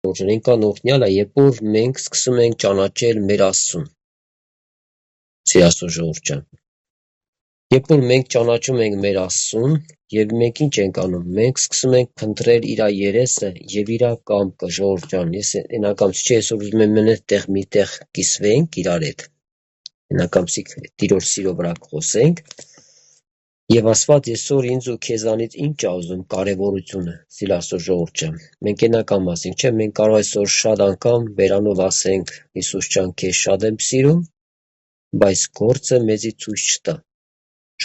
Ինքան օրհնյալ է, երբ որ մենք սկսում ենք ճանաչել մեր Աստծուն, Աստծո ժողովուրդ ջան։ Երբ որ մենք ճանաչում ենք մեր Աստծուն, եւ մենք ինչ ենք անում, մենք սկսում ենք փնտրել իր երեսը եւ իր կամքը, ժողովուրդ ջան։ Ես էնակամսի չէ, այսօր ուզում եմ մենը միտեղ կիսվենք իրար հետ։ Էնակամսիկ Տիրոջ սիրո վրա խոսենք։ Եվ Աստված այսօր ինձ ու քեզանից ինչ է ուզում կարևորությունը, սիրելի Աստծո ժողովուրդ ջան։ Մենք էնական ասենք, չէ՞, մենք կարող այսօր շատ անգամ բերանով ասենք, Հիսուս ջան, քեզ շատ եմ սիրում, բայց գործը մեզի ցույց չտա,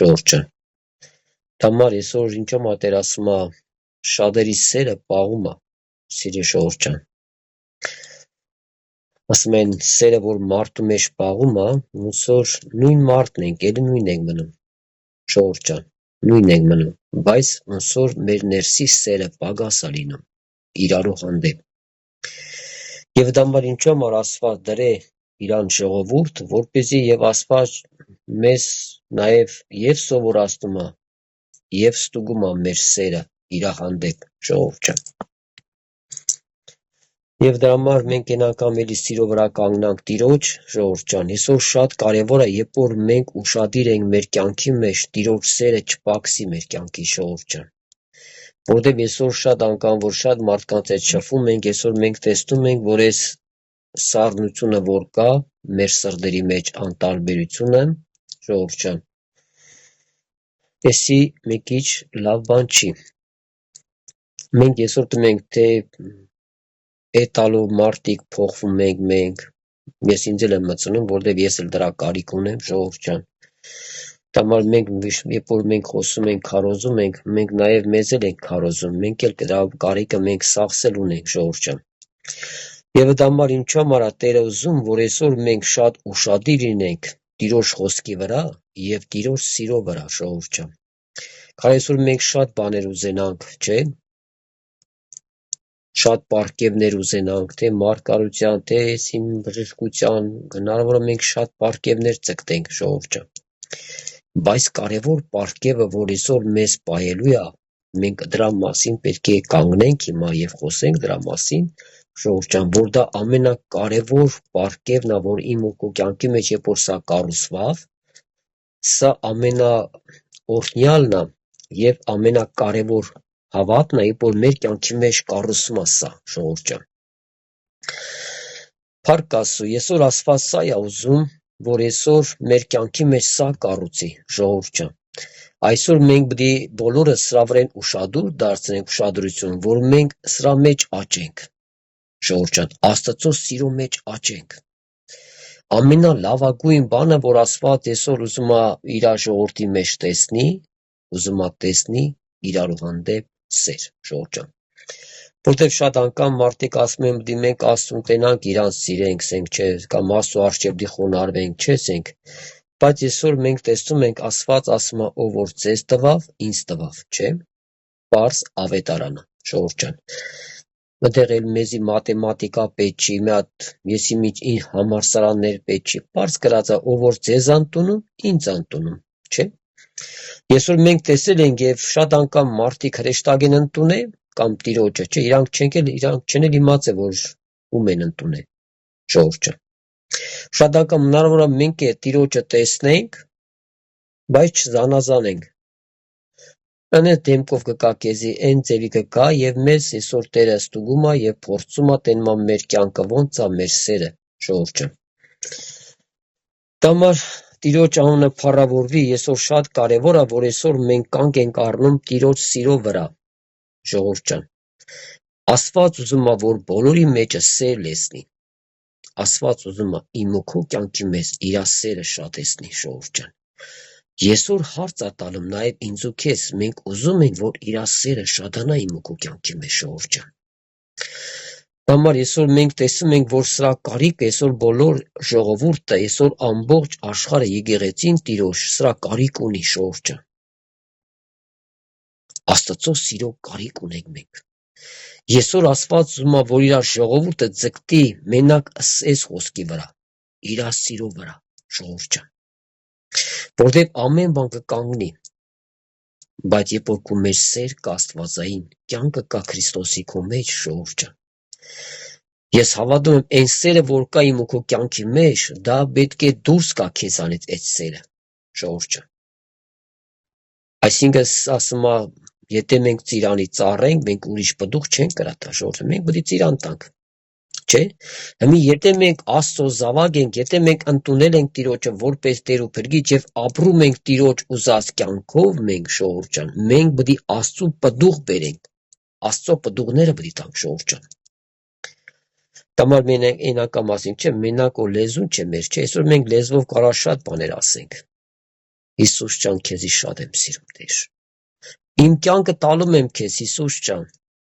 ժողովուրդ ջան։ Համար այսօր ինչո՞մ ատեր ասում է, շատերի սերը պաղում է, սիրի ժողովուրդ ջան։ Ասում են սերը, որ մարդու մեջ պաղում է, ոնց որ նույն մարդն ենք, ելի նույնն ենք մնում, ժողովուրդ ջան, նույնն ենք մնում, բայց ոնց որ մեր ներսի սերը պակաս է լինում իրարու հանդեպ։ Եվ դա համար ինչու համար Աստված դրե իրան ժողովուրդ, որպեսզի եւ Աստված մեզ նաեւ եւ սովորացնում է եւ ստուգում է մեր սերը իր հանդեպ, ժողովուրդ ջան։ Եվ դրա համար մենք ենական էլի սիրո վրա կանգնանք Տիրոջ, ժողովուրդ ջան, այսօր շատ կարևոր է, երբ որ մենք ուշադիր ենք մեր կյանքի մեջ, Տիրոջ սերը չպակսի մեր կյանքի, ժողովուրդ ջան։ Որտեւ այսօր շատ անգամ, որ շատ մարդկանց հետ շփվում ենք, այսօր մենք տեսնում ենք, որ այս սառնությունը, որ կա մեր սրտերի մեջ անտարբերությունը, ժողովուրդ ջան, էսի մի քիչ լավ բան չի։ Մենք այսօր դնենք, թե էտալով մարդիկ փոխվում ենք մենք, ես ինձ էլ եմ մտցնում, որտեվ ես էլ դրա կարիք ունեմ, ժողովուրդ ջան։ Դա համար մենք, երբ որ մենք խոսում ենք, քարոզում ենք, մենք նաև մեզ էլ ենք քարոզում, մենք էլ դրա կարիքը մենք սաղսել ունենք, ժողովուրդ ջան։ Եվ դա համար ինչու համար է Տերը ուզում, որ այսօր մենք շատ ուշադիր լինենք Տիրոջ խոսքի վրա եւ Տիրոջ սիրո վրա, ժողովուրդ ջան։ Քանի այսօր մենք շատ բաներ ուզենանք, չէ՞։ Շատ պարգևներ ուզենանք, թե մարգարության, թե իմ բժշկության, հնարավոր է մենք շատ պարգևներ ցկտենք, ժողովուրդ ջան։ Բայց կարևոր պարգևը, որ այսօր մեզ պահելու է, մենք դրա մասին պետք է կանգնենք հիմա եւ խոսենք դրա մասին, ժողովուրդ ջան, որ դա ամենակարևոր պարգևն է, որ իմ ու քո կյանքի մեջ երբ որ սա կառուցվավ, սա ամենաօրհնյալն է եւ ամենակարևոր հավատն է, երբ որ մեր կյանքի մեջ կառուցում է սա, ժողովուրդ ջան։ Փառք Աստծո, այսօր Աստված սա է ուզում, որ այսօր մեր կյանքի մեջ սա կառուցի, ժողովուրդ ջան։ Այսօր մենք պետք է բոլորը սրա վրա ուշադիր դարձնենք ուշադրություն, որ մենք սրա մեջ աճենք, ժողովուրդ ջան, Աստծո սիրո մեջ աճենք։ Ամենալավագույն բանը, որ Աստված այսօր ուզում է իր ժողովրդի մեջ տեսնի, ուզում է տեսնի իրարու հանդեպ սեր, ժողովուրդ ջան։ Որտեւ շատ անգամ մարդիկ ասում են, դի մենք Աստծուն տենանք, իրան սիրենք, ասենք, չէ, կամ Աստծո առջև դի խոնարհվենք, չէ, ասենք։ Բայց այսօր մենք տեսնում ենք Աստված ասում է, ով որ ձեզ տվավ, ինձ տվավ, չէ։ Պարզ ավետարանը, ժողովուրդ ջան։ Մտեղ էլ մեզի մաթեմատիկա պետք չի, մի հատ եսի միջ համալսարաններ պետք չի։ Պարզ գրած է, ով որ ձեզ անտունում, ինձ անտունում, չէ։ Այսօր մենք տեսել ենք եւ շատ անգամ մարդիկ հրեշտակ են ընդունել կամ Տիրոջը, չէ, իրանք չեն էլ իմացել, որ ում են ընդունել, ժողովուրդ ջան։ Շատ անգամ հնարավոր է մենք է Տիրոջը տեսնենք, բայց չզանազանենք։ Անես դեմքով կկա քեզի այն ձևի կկա եւ մեզ այսօր Տերը ստուգում է եւ փորձում է տենմա մեր կյանքը ոնց է մեր սերը, ժողովուրդ ջան։ Դա համար Տիրոջ անունը փառավորվի, այսօր շատ կարևոր է, որ այսօր մենք կանգ ենք առնում Տիրոջ սիրո վրա, ժողովուրդ ջան։ Աստված ուզում է, որ բոլորի մեջը սեր լեսնի։ Աստված ուզում է իմ ու քո կյանքի մեջ իր սերը շատեսնի, ժողովուրդ ջան։ Այսօր հարց է տալում նաև ինձ ու քեզ, մենք ուզում ենք, որ իր սերը շատանա իմ ու քո կյանքի մեջ, ժողովուրդ ջան։ Համար այսօր մենք տեսնում ենք, որ սրա կարիքը այսօր բոլոր ժողովուրդը, այսօր ամբողջ աշխարհը եկեղեցին Տիրոջ սրա կարիք ունի, ժողովուրդ ջան։ Աստծո սիրո կարիք ունենք մենք։ Այսօր Աստված ուզում է, որ իր ժողովուրդը ձգտի մենակ այս խոսքի վրա, իր սիրո վրա, ժողովուրդ ջան։ Որտեւ ամեն բան կկանգնի, բայց երբ որ քո մեջ սեր կա աստվածային, կյանքը կա Քրիստոսի քո մեջ, ժողովուրդ ջան։ Ես հավատում եմ այն սերը, որ կա իմ ու քո կյանքի մեջ, դա պետք է դուրս գա քեզանից այդ սերը, ժողովուրդ ջան։ Այսինքն ասում է, եթե մենք ծիրանի ծառենք, մենք ուրիշ պտուղ չենք կրատա, ժողովուրդ, մենք պետք է ծիրան տանք, չէ՞։ Հիմա եթե մենք Աստծո զավակ ենք, եթե մենք ընդունել ենք Տիրոջը որպես Տեր ու Փրկիչ եւ ապրում ենք Տիրոջ ուզած կյանքով, մենք ժողովուրդ ջան, մենք պետք է Աստծո պտուղ բերենք, Աստծո պտուղները պետք է տանք, ժողովուրդ ջան։ Տամար մենակ այնակա մասին չէ, մենակ որ լեզուն չէ մեր, չէ, այսօր մենք լեզվով կարող շատ բաներ ասենք։ Հիսուս ջան, քեզի շատ եմ սիրում, Տեր։ Իմ կյանքը տալում եմ քեզ, Հիսուս ջան։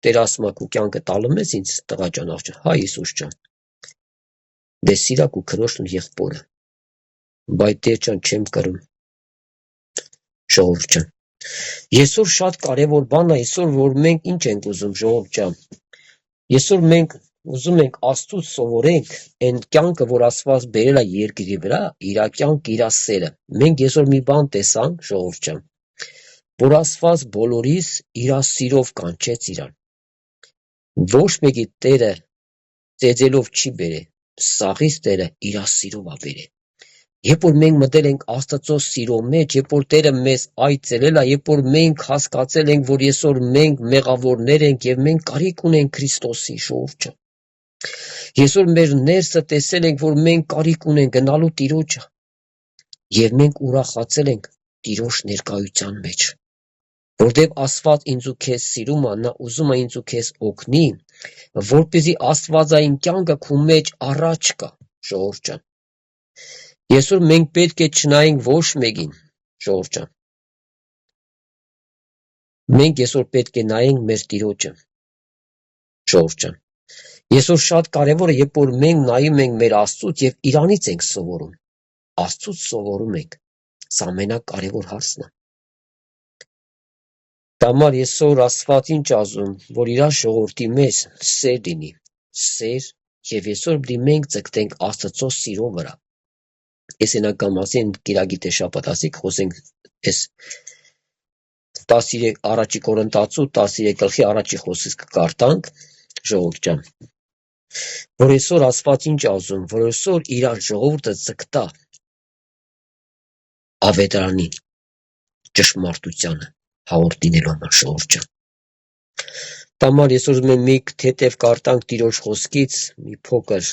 Տեր ասում է, քո կյանքը տալում ես ինձ, տղա ջան, աղջան, հա Հիսուս ջան։ Դե սիրակ ու քրոշն ու եղբորը։ Բայց Տեր ջան, չեմ կրում։ Ժողովուրդ ջան։ Այսօր շատ կարևոր բան է, այսօր որ մենք ինչ ենք ուզում, ժողովուրդ ջան։ Այսօր մենք ուզում ենք Աստծուց սովորենք այն կյանքը, որ Աստված բերել է երկրի վրա, իր կյանքը, իր սերը։ Մենք այսօր մի բան տեսանք, ժողովուրդ ջան, որ Աստված բոլորիս իր սիրով կանչեց իրան։ Ոչ մեկի Տերը ծեծելով չի բերել, սաղից Տերը իր սիրով է բերել։ Երբ որ մենք մտել ենք Աստծո սիրո մեջ, երբ որ Տերը մեզ այցելել է, երբ որ մենք հասկացել ենք, որ այսօր մենք մեղավորներ ենք եւ մենք կարիք ունենք Քրիստոսի, ժողովուրդ ջան։ Այսօր մեր ներսը տեսել ենք, որ մենք կարիք ունենք գնալու Տիրոջը եւ մենք ուրախացել ենք Տիրոջ ներկայության մեջ, որտեղ Աստված ինձ ու քեզ սիրում է, նա ուզում է ինձ ու քեզ օգնի, որպեսզի Աստվածային կյանքը քո մեջ առաջ գա, ժողովուրդ ջան։ Այսօր մենք պետք է չնայենք ոչ մեկին, ժողովուրդ ջան։ Մենք այսօր պետք է նայենք մեր Տիրոջը, ժողովուրդ ջան։ Այսօր շատ կարևոր է, երբ որ մենք նայում ենք մեր Աստծուց եւ իրանից ենք սովորում։ Աստծուց սովորում ենք։ Սա ամենակարևոր հարցն է։ Դամար այսօր Աստված ինչ ասում, որ իր ժողովրդի մեջ սեր լինի, սեր, եւ այսօր պետք է մենք ձգտենք Աստծո սիրո վրա։ Ես այնական մասին Կիրակի շաբաթասիկ խոսենք այս 13 առաջի Կորինթացու 13 գլխի առաջի խոսքից կկարտանք, ժողովուրդ ջան։ Որ այսօր Աստված ինչ ասում, որ այսօր իր ժողովուրդը ձգտա ավետարանին, ճշմարտությանը հաղորդ լինելու համար, ժողովուրդ ջան։ Տամար այսօր մենք մի թեթև կարտանք Տիրոջ խոսքից, մի փոքր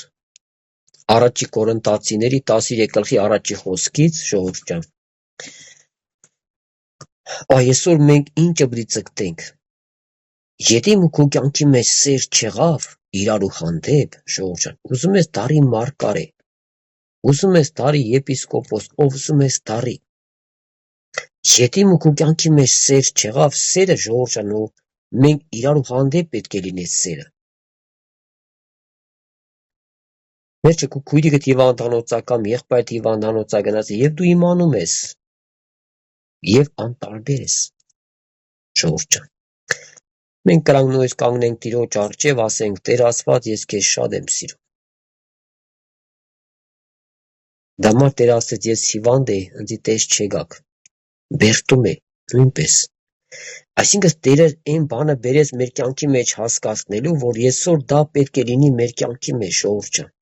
առաջի Կորինթացիների 13 գլխի առաջի խոսքից, ժողովուրդ ջան։ Այսօր մենք ինչը պետք է ձգտենք։ Եթե քո կյանքի մեջ սեր չեղավ իրարու հանդեպ, ժողովուրդ ջան, ուզում ես դարի մարգարե, ուզում ես դարի եպիսկոպոս, ուզում ես դարի։ Եթե քո կյանքի մեջ սեր չեղավ, սերը, ժողովուրդ ջան, մենք իրարու հանդեպ պետք է լինի սերը։ Վերջը քո քույրիկը հիվանդանոցա կամ եղբայրդ հիվանդանոցա գնաց եւ դու իմանում ես եւ անտարբեր ես, ժողովուրդ ջան։ Մենք կրանք նույնիսկ կանգնենք Տիրոջ առջև, ասենք Տեր Աստված, ես քեզ շատ եմ սիրում։ Դամար Տեր ասեց, ես հիվանդ էի, ինձ տես չեկաք։ Բերտում է, նույնպես։ Այսինքն Տերը այն բանը բերեց մեր կյանքի մեջ հասկացնելու, որ այսօր դա պետք է լինի մեր կյանքի մեջ, ժողովուրդ ջան։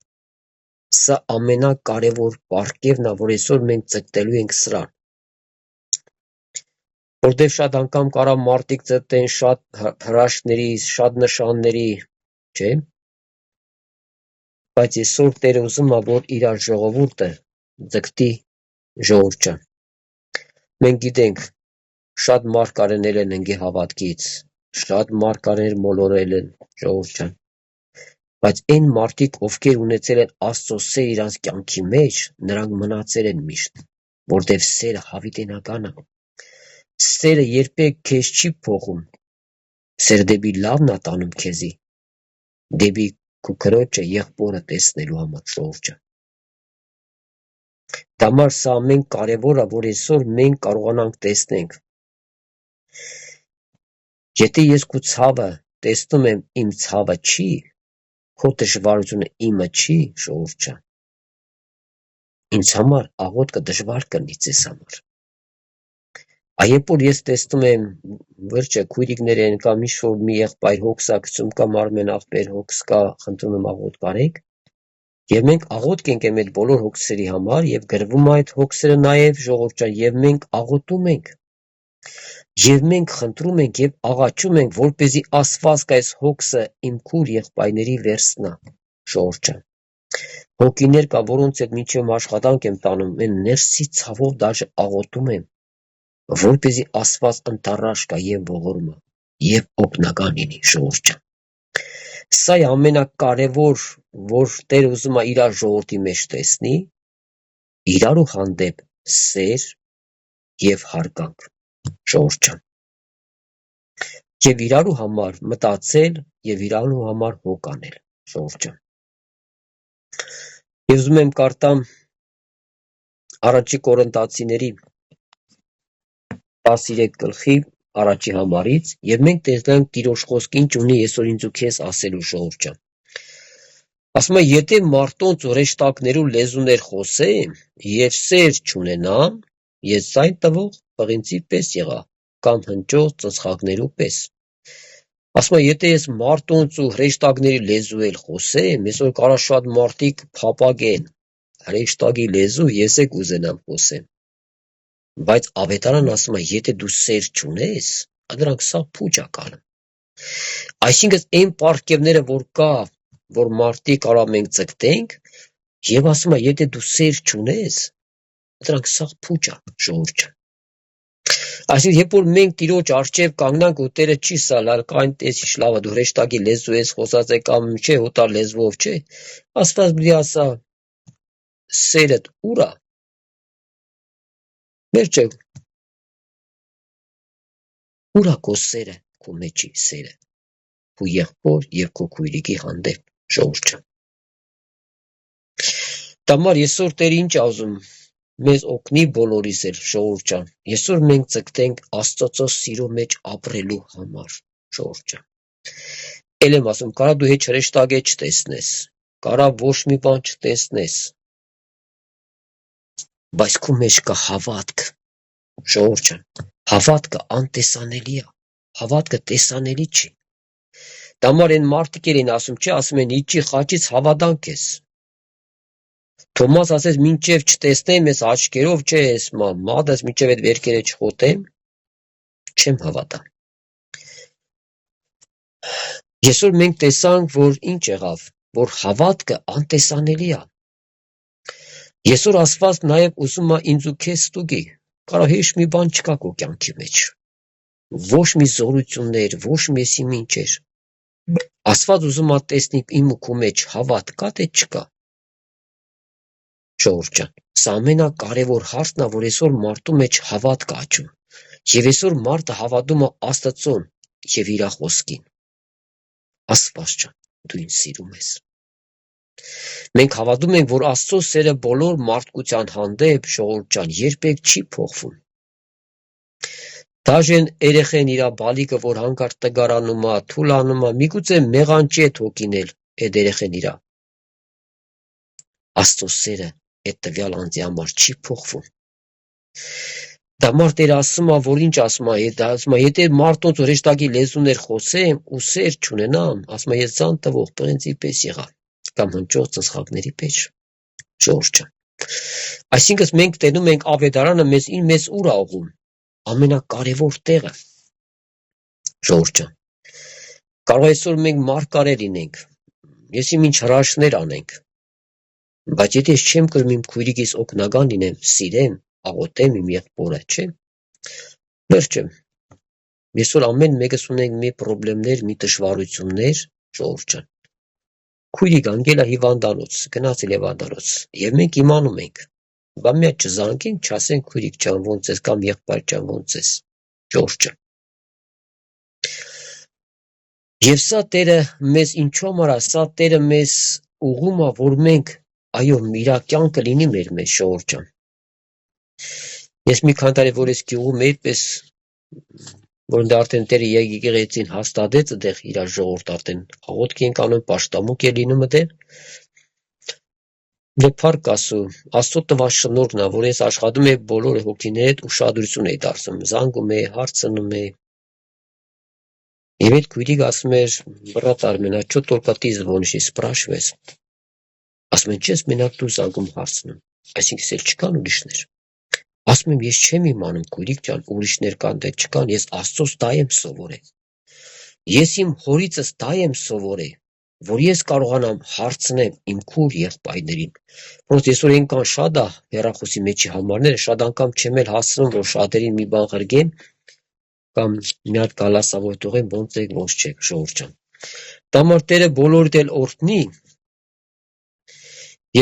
Սա ամենակարևոր պարգևն է, որ այսօր մենք ձգտելու ենք սրան։ Որտեղ շատ անգամ կարա մարդիկ ձգտեն շատ հրաշքների, շատ նշանների, չէ՞։ Բայց այսօր Տերը ուզում է, որ իր ժողովուրդը ձգտի, ժողովուրդ ջան։ Մենք գիտենք, շատ մարգարեներ են ընկել հավատքից, շատ մարգարեներ մոլորել են, ժողովուրդ ջան։ Բայց այն մարդիկ, ովքեր ունեցել են Աստծո սեր իրանց կյանքի մեջ, նրանք մնացել են միշտ, որտեղ սերը հավիտենական է։ Սերը երբեք քեզ չի փոխում։ Սերը դեպի լավն է տանում քեզի, դեպի քո քրոջը եղբորը տեսնելու համար, ժողովուրդ ջան։ Դամար սա ամեն կարևոր է, որ այսօր մենք կարողանանք տեսնենք։ Եթե ես քո ցավը տեսնում եմ, իմ ցավը չի, քո դժվարությունը իմը չի, ժողովուրդ ջան։ Ինձ համար աղոթքը դժվար կլինի ձեզ համար։ Երբ որ ես տեսնում եմ վերջը քույրիկներ են կամ ինչ-որ մի եղբայր հոգս է գցում կամ Արմեն աղբեր հոգս կա, խնդրում եմ աղոթք արեք, եւ մենք աղոթք ենք այդ բոլոր հոգսերի համար եւ գրվում է այդ հոգսերը նաեւ ժողովուրդ ջան եւ մենք աղոթում ենք եւ մենք խնդրում ենք եւ աղաչում ենք որպեսզի Աստված այս հոգսը իմ քույր եղբայրների վերցնա ժողովուրդ ջան հոգիներ կա որոնց հետ մինչեւ աշխատանք եմ տանում այն ներսի ցավով դաժե աղոթում եմ որպեսզի Աստված ընտառաշ կա եւ ողորմը եւ օգնական լինի ժողովուրդ ջան սա է ամենակարևոր որ Տեր ուզում է իր ժողովրդի մեջ տեսնի իրարու հանդեպ սեր եւ հարգանք ժողովուրդ ջան եւ իրարու համար մտածել եւ իրարու համար հոգ անել ժողովուրդ ջան եւ ուզում եմ կարդամ առաջի Կորինթացիների 13 գլխի առաջի համարից եւ մենք տեսնենք Տիրոջ խոսքը ինչ ունի այսօր ինձ ու քեզ ասելու ժողովուրդ ջան ասում է եթե մարդոնց ու հրեշտակներու լեզուներ խոսեմ եւ սեր չունենամ ես այն տվող պղինցի պես եղա կամ հնճող ծծխակներու պես ասում է եթե ես մարդոնց ու հրեշտակների լեզու էլ խոսեմ այսօր կարա շատ մարդիկ փապագեն հրեշտակի լեզու ես է կուզենամ խոսեմ բայց ավետարան ասում է եթե դու սեր չունես դրանք սա փուչ է կանում այսինքն այն պարգևները որ կա որ մարդիկ կարող մենք ցկտենք եւ ասում է եթե դու սեր չունես դրանք սա փուչ է ժողովուրդ այսինքն երբ որ մենք Տիրոջ առջև կանգնանք ու Տերը չի սալալ կան տես լավ դու հրեշտակի լեզու ես խոսած է կամ չէ հոտար լեզվով չէ Աստված բլի ասա սերդ ուր է Վերջը ուրա քո սերը քո մեջի սերը քո եղբոր եւ քո քույրիկի հանդեպ ժողովուրդ Տամար այսօր Տեր ինչ ասում մեզ օգնի բոլորիս էլ ժողովուրդ ջան այսօր մենք ցկտենք Աստծո սիրո մեջ ապրելու համար ժողովուրդ ջան եմ ասում կարա դու հետ հրեշտակ չտեսնես կարա ոչ մի բան չտեսնես բայց քո մեջ կա հավատք ժողովուրդ ջան հավատքը անտեսանելի է հավատքը տեսանելի չի Դամար են մարդիկ են ասում չէ ասում են իջի խաչից հավատանք ես Թոմաս ասեց մինչև չտեսնեմ ես աչքերով չէ ես մադս մինչև այդ վերքերը չխոտեմ չեմ հավատա Այսօր մենք տեսանք որ ինչ եղավ որ հավատքը անտեսանելի է Այսօր Աստված նաև ուզում է ինձ ու քեզ ստուգի կարող հեշտ մի բան չկա քո կյանքի մեջ ոչ մի զորություններ ոչ մի ինչեր Աստված ուզում է տեսնի իմ ու քո մեջ հավատ կա թե չկա Ժողովուրդ ջան սա ամենակարևոր հարցն է որ այսօր մարդու մեջ հավատ կա աճում եւ այսօր մարդը հավատում է Աստծուն եւ իր խոսքին Աստված ջան դու ինձ սիրում ես Մենք հավատում ենք որ Աստծո սերը բոլոր մարդկության հանդեպ ժողովուրդ ջան երբեք չի փոխվում Դաժեն երեխեն իր բալիկը որ հանկարծ տգարանում է, թուլանում է, միգուցե մեղանջի է թոքինել այդ երեխեն իրա։ Աստծո սերը այդ տվյալ անձի համար չի փոխվում։ Դա մարդերը ասում է, որ ինչ ասում է, դա ասում է, եթե մարդոնց հրեշտակի լեզուներ խոսեմ ու սեր չունենամ, ասում է, ես ցան տվող պրինցի պես եղա, կամ հնչող ծխակների պես։ Ժողովուրդ։ Այսինքն մենք տենում ենք ավետարանը մեզ ուր աղում ամենակարևոր տեղը ժողովուրդ կարող այսօր մենք մարգարե լինենք ես իմ ինչ հրաշքներ անենք բայց եթե ես չեմ կրում իմ քույրիկիս օգնական լինեմ սիրեմ աղոթեմ իմ եղբորը չէ վերջը այսօր ամեն մեկս ունենք մի խնդիրներ մի դժվարություններ ժողովուրդ քույրիկ անգելա հիվանդանոց գնացել հիվանդանոց եւ մենք իմանում ենք Բա մի չզանգենք, չասենք քույրիկ ջան ոնց ես կամ եղբայր ջան ոնց ես, Ժորժ ջան։ Եվ սա Տերը մեզ ինչու համար է, սա Տերը մեզ ուղղում է, որ մենք այո, իր կյանքը լինի մեր մեջ, Ժորժ ջան։ Ես մի քանի տարի որ ես գյուղում այդպես որ արդեն Տերը եկեղեցին հաստատեց այդտեղ իր ժողովուրդ արդեն աղոթք ենք անում, պաշտամունք է լինում այդտեղ։ Դե փառք Աստծո, Աստծո տված շնորհքն է, որ ես աշխատում եմ բոլոր հոգիների հետ ուշադրություն էի դարձնում, զանգում էի, հարցնում էի։ Եվ այդ քույրիկ ասում էր, բռատ Արմեն, а что только ты звонишь и спрашиваешь։ Ասում են, չես մենակ դու զանգում հարցնում, այսինքն էլ չկան ուրիշներ։ Ասում եմ, ես չեմ իմանում, քույրիկ ջան, ուրիշներ կան, դե չկան, ես Աստծոց դա եմ սովորել։ Ես իմ հորիցս դա եմ սովորել, որ ես կարողանամ հարցնեմ իմ քուր եղբայրներին, որոնց այսօր այնքան շատ է հեռախոսի մեջի համարները, շատ անգամ չեմ էլ հասցնում, որ շատերին մի բան ղրգեմ կամ մի հատ գալասավոր տողեմ, ոնց եք, ոնց չեք, ժողովուրդ ջան։ Դամար Տերը բոլորիդ էլ օրհնի։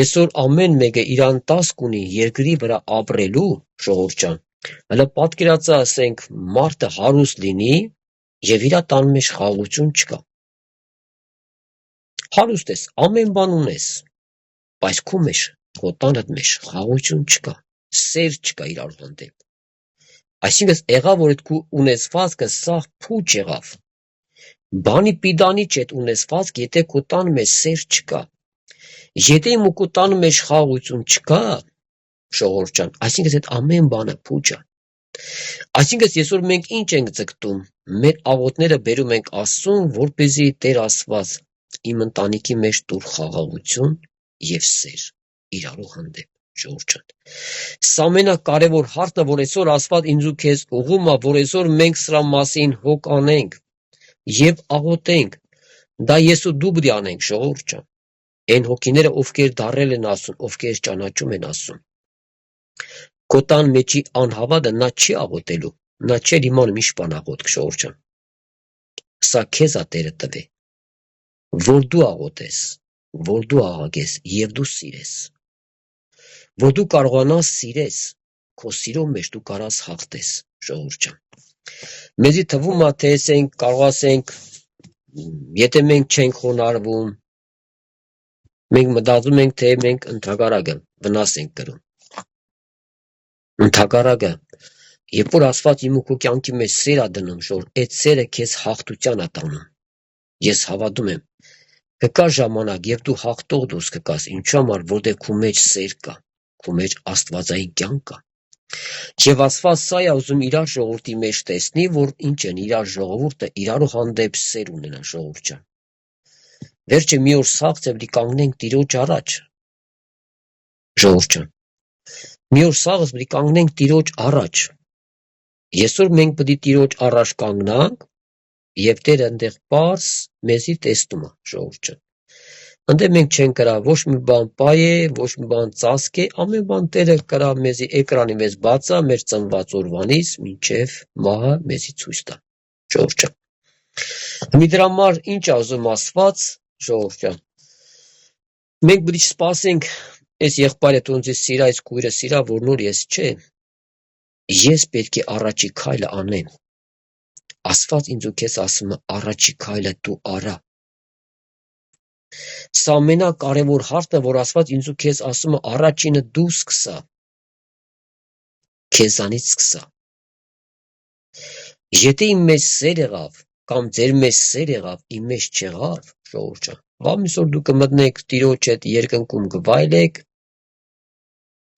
Այսօր ամեն մեկը իրան տասկ ունի երկրի վրա ապրելու, ժողովուրդ ջան։ Հələ պատկերացա, ասենք, մարդը հարուստ լինի եւ իրա տան մեջ խաղաղություն չկա։ Հարուստ ես, ամեն բան ունես, բայց քո մեջ, քո տանդ մեջ խաղաղություն չկա, սեր չկա իրար հանդեպ։ Այսինքն եղավ, որ այդ քո ունեցվածքը սաղ փուչ եղավ։ Բանի պիտանի չէ այդ ունեցվածք, եթե քո տան մեջ սեր չկա։ Եթե իմ քո տան մեջ խաղաղություն չկա, ժողովուրդ ջան, այսինքն այդ ամեն բանը փուչ է։ Այսինքն այսօր մենք ինչ ենք ձգտում, մեր աղոթները բերում ենք Աստծուն, որպեսզի Տեր Աստված իմ ընտանիքի մեջ տուր խաղաղություն եւ սեր իրարու հանդեպ, ժողովուրդ ջան։ Սա ամենակարևոր հարցը, որ այսօր Աստված ինձ ու քեզ ուղղում է, որ այսօր մենք սրա մասին հոգ անենք եւ աղոթենք։ Դա ես ու դու պետք է անենք, ժողովուրդ ջան։ Այն հոգիները, ովքեր դարել են Աստծուն, ովքեր ճանաչում են Աստծուն։ Քո տան մեջի անհավատը նա չի աղոթելու, նա չէր իմանում ինչ բան աղոթք, ժողովուրդ ջան։ Սա քեզ է Տերը տվել, որ դու աղոթես, որ դու աղաղես եւ դու սիրես, որ դու կարողանաս սիրես, քո սիրո մեջ դու կարաս հաղթես, ժողովուրդ ջան։ Մեզի թվում է, թե ասենք, կարող ասենք, եթե մենք չենք խոնարհվում, մենք մտածում ենք, թե մենք ընդհակառակը վնաս ենք կրում։ Ընդհակառակը, երբ որ Աստված իմ ու քո կյանքի մեջ սեր է դնում, որ այդ սերը քեզ հաղթության է տանում։ Ես հավատում եմ, կգա ժամանակ, երբ դու հաղթող դուրս կգաս, ինչու համար, որտեղ քո մեջ սեր կա, քո մեջ աստվածային կյանք կա։ Եվ Աստված սա է ուզում իր ժողովրդի մեջ տեսնի, որ ինչ են իր ժողովուրդը իրարու հանդեպ սեր ունենա, ժողովուրդ ջան։ Վերջը մի օր սաղ ծեվլի կանգնենք Տիրոջ առաջ, ժողովուրդ ջան։ Մի օր սաղս պետք է կանգնենք Տիրոջ առաջ։ Այսօր մենք պետք է Տիրոջ առաջ կանգնանք, եւ Տերը այնտեղ պարզ մեզի տեսնում է, ժողովուրդ ջան։ Այնտեղ մենք չենք կրա ոչ մի բան պայե, ոչ մի բան ծածկե, ամեն բան Տերը կրա մեզի էկրանի մեզ բացա, մեր ծնված օրվանից մինչև մահը մեզի ցույց տա, ժողովուրդ ջան։ Մի դրա համար ինչ է ուզում Աստված, ժողովուրդ ջան։ Մենք պետք է սպասենք այս եղբայրը տոնցի սիրա, այս քույրը սիրա, որ նոր ես չէ, ես պետք է առաջի քայլը անեմ։ Աստված ինձ ու քեզ ասում է առաջի քայլը դու արա։ Սա ամենակարևոր հարցն է, որ Աստված ինձ ու քեզ ասում է առաջինը դու սկսա։ Քեզանից սկսա։ Եթե իմ մեջ սեր եղավ, կամ ձեր մեջ սեր եղավ, իմ մեջ չեղավ, ժողովուրդ ջան, ամիսօր դու կմտնեք Տիրոջ հետ երկնքում կվայելեք,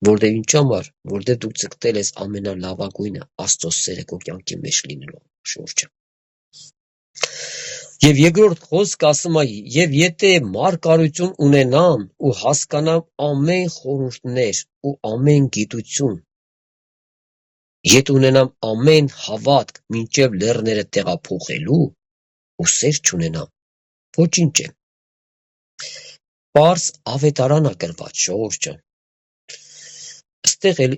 որտեղ ինչ համար, որտեղ դու ցկտել ես ամենալավագույնը Աստծո սերը քո կյանքի մեջ լինելու, ժողովուրդ ջան։ Եվ երկրորդ խոսքը ասում է, եւ եթե մարգարություն ունենամ ու հասկանամ ամեն խորհուրդներ ու ամեն գիտություն, եթե ունենամ ամեն հավատք մինչև լեռները տեղափոխելու ու սեր չունենամ, ոչինչ եմ։ Պարզ ավետարան է գրված, ժողովուրդ ջան։ Այստեղ էլ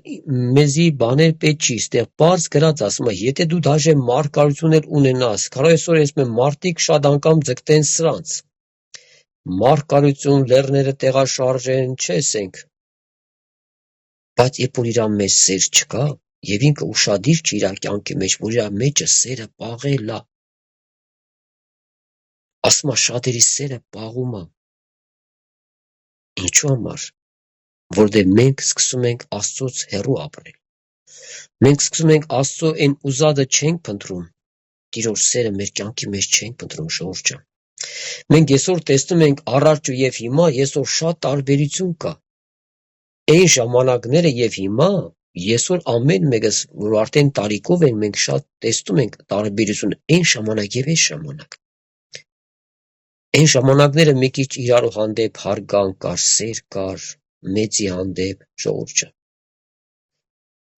մեզի բաներ պետք չի, այստեղ պարզ գրած ասում է, եթե դու դաժե մարգարություններ ունենաս, կարող այսօր ասում մարդիկ շատ անգամ ձգտեն սրանց։ Մարգարություն, լեռները տեղաշարժեն, չեսենք։ Բայց երբ որ իր մեջ սեր չկա, եւ ինքը ուշադիր չի իր կյանքի մեջ, որ իր մեջը սերը պաղել է։ Ասում է շատերի սերը պաղում է։ Ինչու համար, որտեղ մենք սկսում ենք Աստծոց հեռու ապրել։ Մենք սկսում ենք Աստծո այն ուզածը չենք փնտրում, Տիրոջ սերը մեր կյանքի մեջ չենք փնտրում, ժողովուրդ ջան։ Մենք այսօր տեսնում ենք առաջ եւ հիմա այսօր շատ տարբերություն կա։ Այն ժամանակները եւ հիմա այսօր ամեն մեկս որ արդեն տարիքով են մենք շատ տեսնում ենք տարբերություն այն ժամանակ եւ այս ժամանակ այն ժամանակները մի քիչ իրար հանդեպ հարգանք կար, սեր կար, մեծի հանդեպ ժողովուրդ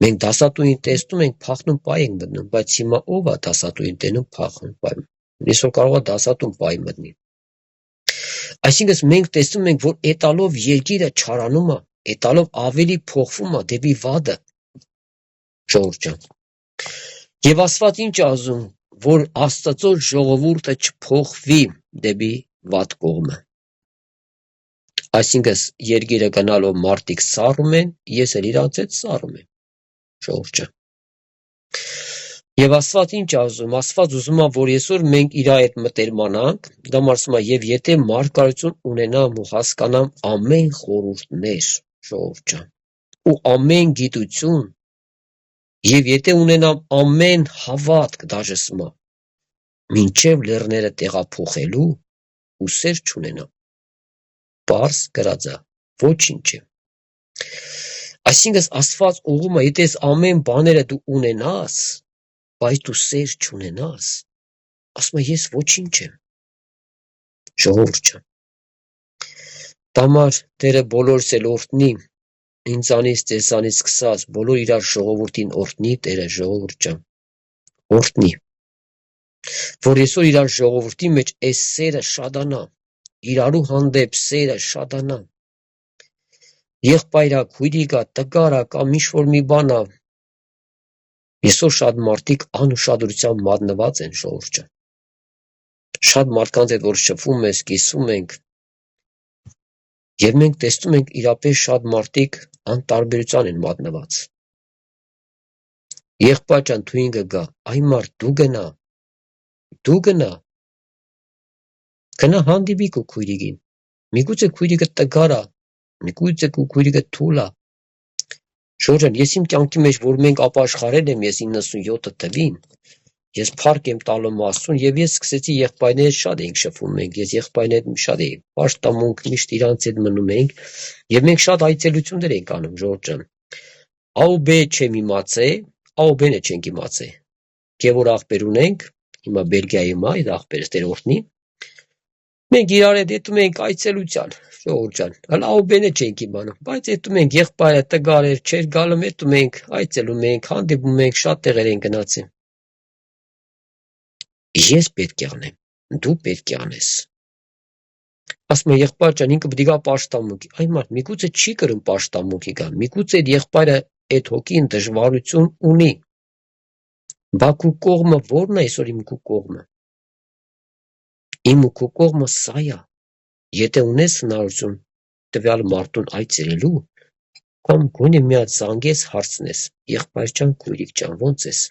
մենք դասատուին տեսնում ենք փախնում պայ ենք մտնում, բայց հիմա ով է դասատուին տենում փախնում պայ։ Այսօր կարող է դասատուն պայ մտնի։ Այսինքն մենք տեսնում ենք, որ էտալով երկիրը չարանում է, էտալով ավելի փոխվում է դեպի վադը։ Ժողովուրդ Եվ Աստված ինչ ասում, որ Աստծո ժողովուրդը չփոխվի դեպի վատ կողմը։ Այսինքն երկիրը գնալով մարդիկ սառում են, ես էլ իրանց հետ սառում եմ։ Ժողովուրդ Եվ Աստված ինչ ասում, Աստված ուզում է, որ այսօր մենք իր հետ մտերմանանք, դա ասում է, եւ եթե մարգարություն ունենամ ու հասկանամ ամեն խորհուրդներ, ժողովուրդ ու ամեն գիտություն, եւ եթե ունենամ ամեն հավատք, դաժե սմա, մինչև լեռները տեղափոխելու ու սեր չունենամ, պարզ գրած է, ոչինչ է։ Այսինքն Աստված ուղում է, եթե ամեն բաները դու ունենաս, բայց դու սեր չունենաս, ասում է ես ոչինչ եմ։ Ժողովուրդ Տամար Տերը բոլորս էլ օրհնի, ինձանից, ձեզանից սկսած, բոլոր իրար ժողովրդին օրհնի Տերը, ժողովուրդ օրհնի, որ այսօր իրար ժողովրդի մեջ այս սերը շատանա, իրարու հանդեպ սերը շատանա, եղբայրա, քույրիկա, տկարա կամ ինչ-որ մի բան ա, այսօր շատ մարդիկ անուշադրությամբ մատնված են ժողովուրդ Շատ մարդկանց հետ որ շփվում ես, կիսում ենք, եւ մենք տեսնում ենք իրապես շատ մարդիկ անտարբերության են մատնված։ Եղբայր ջան, դու ինքը գա, այ մարդ դու գնա հանդիպի քո քույրիկին, միգուցե քույրիկը տգար ա, միգուցե քո քույրիկը թույլ ա։ Ժողովուրդ ես իմ կյանքի մեջ որ մենք ապաշխարել եմ ես 97 թվին, ես փառք եմ տալու Աստծուն եւ ես սկսեցի եղբայրներ շատ էինք շփվում մենք, ես եղբայրներ շատ էի, պաշտամունք միշտ իրանց հետ մնում էինք եւ մենք շատ այցելություններ էինք անում ժողովուրդ Աուբե չեմ իմացել, Աուբենը չենք իմացել։ Գևոր աղբեր ունենք, հիմա Բելգիայում է այդ աղբերը Տեր օրհնի։ Մենք իրար հետ դիտում ենք այցելության, ժողովուրդ ջան, հələ Աուբենը չենք իմանում, բայց դիտում ենք եղբայրը տգար էր, չէր գալու, դիտում ենք, այցելում ենք, հանդիպում ենք, շատ տեղեր են գնացել։ Ես պետք է անեմ, դու պետք է անես։ Ասում է եղբայր ջան, ինքը պետք է գա պաշտամունքի։ Այ մարդ, միգուցե չի կրում պաշտամունքի գա, միգուցե այդ եղբայրը այդ հոգին դժվարություն ունի։ Բա քու կողմը ո՞րն է այսօր իմ քու կողմը։ Իմ ու քու կողմը սա է։ Եթե ունես հնարավորություն տվյալ մարդուն այցելելու, կամ գոնե մի հատ զանգես հարցնես, եղբայր ջան, քույրիկ ջան, ո՞նց ես։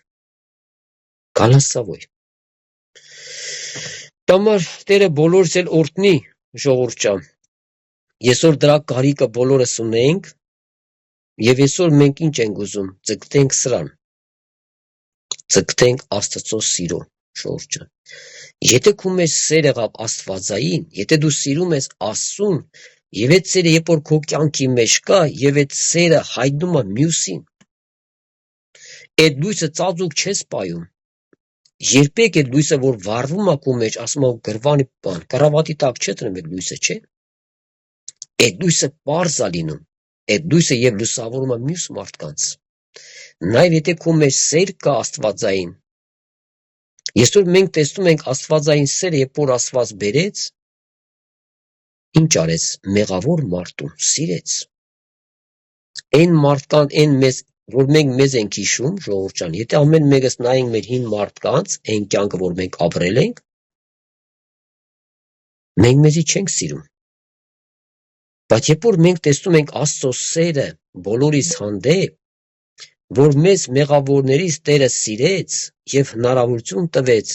Գալասավոյ։ Տամար Տերը բոլորս էլ օրհնի, ժողովուրդ ջան։ Այսօր դրա կարիքը բոլորս ունենք, եւ այսօր մենք ինչ ենք ուզում, ձգտենք սրան։ Ձգտենք Աստծո սիրո, ժողովուրդ ջան։ Եթե քո մեջ սեր եղավ Աստվածային, եթե դու սիրում ես Աստծուն, եւ այդ սերը երբ որ քո կյանքի մեջ կա, եւ այդ սերը հայտնում է մյուսին, այդ լույսը ծածուկ չես պայում։ Երբեք այդ լույսը որ վառվում է քո մեջ, ասում է գրվանի բան, կառավատի տակ չէ դնում այդ լույսը, չէ։ Այդ լույսը պարզ է լինում, այդ լույսը եւ լուսավորում է մյուս մարդկանց։ Նաեւ եթե քո մեջ սեր կա Աստվածային, այսօր մենք տեսնում ենք Աստվածային սերը, երբ որ Աստված բերեց, ինչ արեց, մեղավոր մարդուն սիրեց։ Այն մարդկան, այն մեզ, որ մենք մեզ ենք հիշում, ժողովուրդ ջան, եթե ամեն մեկս նայենք մեր հին մարդկանց, այն կյանքը, որ մենք ապրել ենք, մենք մեզի չենք սիրում։ Բայց երբ որ մենք տեսնում ենք Աստծո սերը բոլորիս հանդեպ, որ մեզ մեղավորներից Տերը սիրեց եւ հնարավորություն տվեց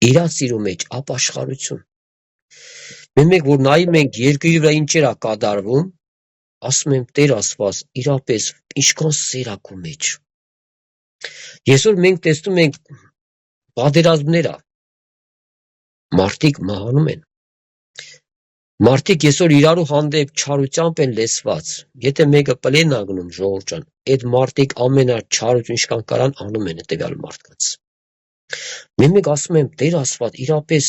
իր սիրո մեջ ապաշխարություն։ Մենք որ նայում ենք երկրի վրա ինչեր է կատարվում, ասում եմ Տեր Աստված, իրապես ինչքան սեր է քո մեջ։ Այսօր մենք տեսնում ենք պատերազմներ, մարդիկ մահանում են։ Մարդիկ այսօր իրարու հանդեպ չարությամբ են լեցված։ Եթե մեկը պլեն ագնում ժողովուրդ ջան, այդ մարդիկ ամենաչարություն ինչքան կարան անում են հետևյալ մարդկանց։ Մենք ասում ենք Տեր Աստված, իրապես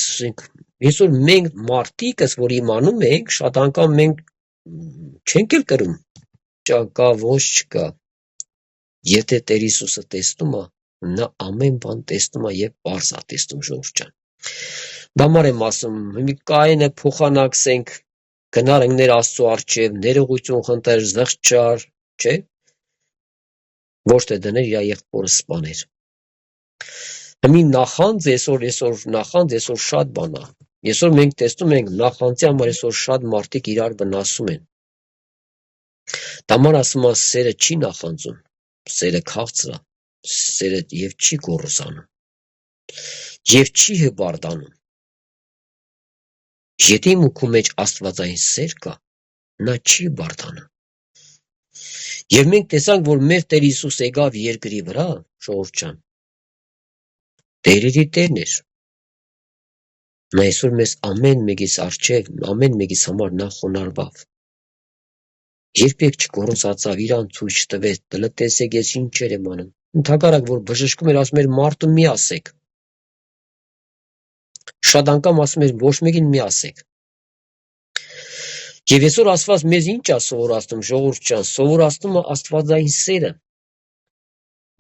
այսօր մենք մարդիկս, որ իմանում ենք, շատ անգամ մենք չենք էլ կրում։ Չկա, ոչ չկա։ Եթե Տեր Հիսուսը տեսնում է, նա ամեն բան տեսնում է եւ པարզ է տեսնում ժողովուրդ ջան։ Դամար եմ ասում, մի կայինը փոխանակսենք, գնարենք ներ Աստծո առջև, ներողություն խնդրել, զղջար, չէ՞։ Ոչ թե դներ իր եղբորը սպաներ։ Մի նախանձ այսօր շատ բան է։ Այսօր մենք տեսնում ենք նախանձի համար այսօր շատ մարդիկ իրար վնասում են։ Դամար ասում է, սերը չի նախանձում, սերը քաղցր է, սերը եւ չի գոռոզանում, եւ չի հբարդանում։ Եթե իմ ու քո մեջ աստվածային սեր կա, նա չի հբարդանում։ Եվ մենք տեսանք, որ մեր Տեր Հիսուս եկավ երկրի վրա, ժողովուրդ ջան, Տերերի Տերն էր։ Նա այսօր մեզ ամեն մեկիս առջև, ամեն մեկիս համար նա խոնարհվավ։ Երբեք չգոռոզացավ, իրան ցույց չտվեց, դլը տեսեք ես ինչեր եմ անում։ Ընդհակառակ որ բժշկում էր, ասում էր մարդու մի ասեք։ Շատ անգամ ասում էր ոչ մեկին մի ասեք։ Եվ այսօր Աստված մեզ ինչ է սովորացնում, ժողովուրդ ջան, սովորացնում է աստվածային սերը։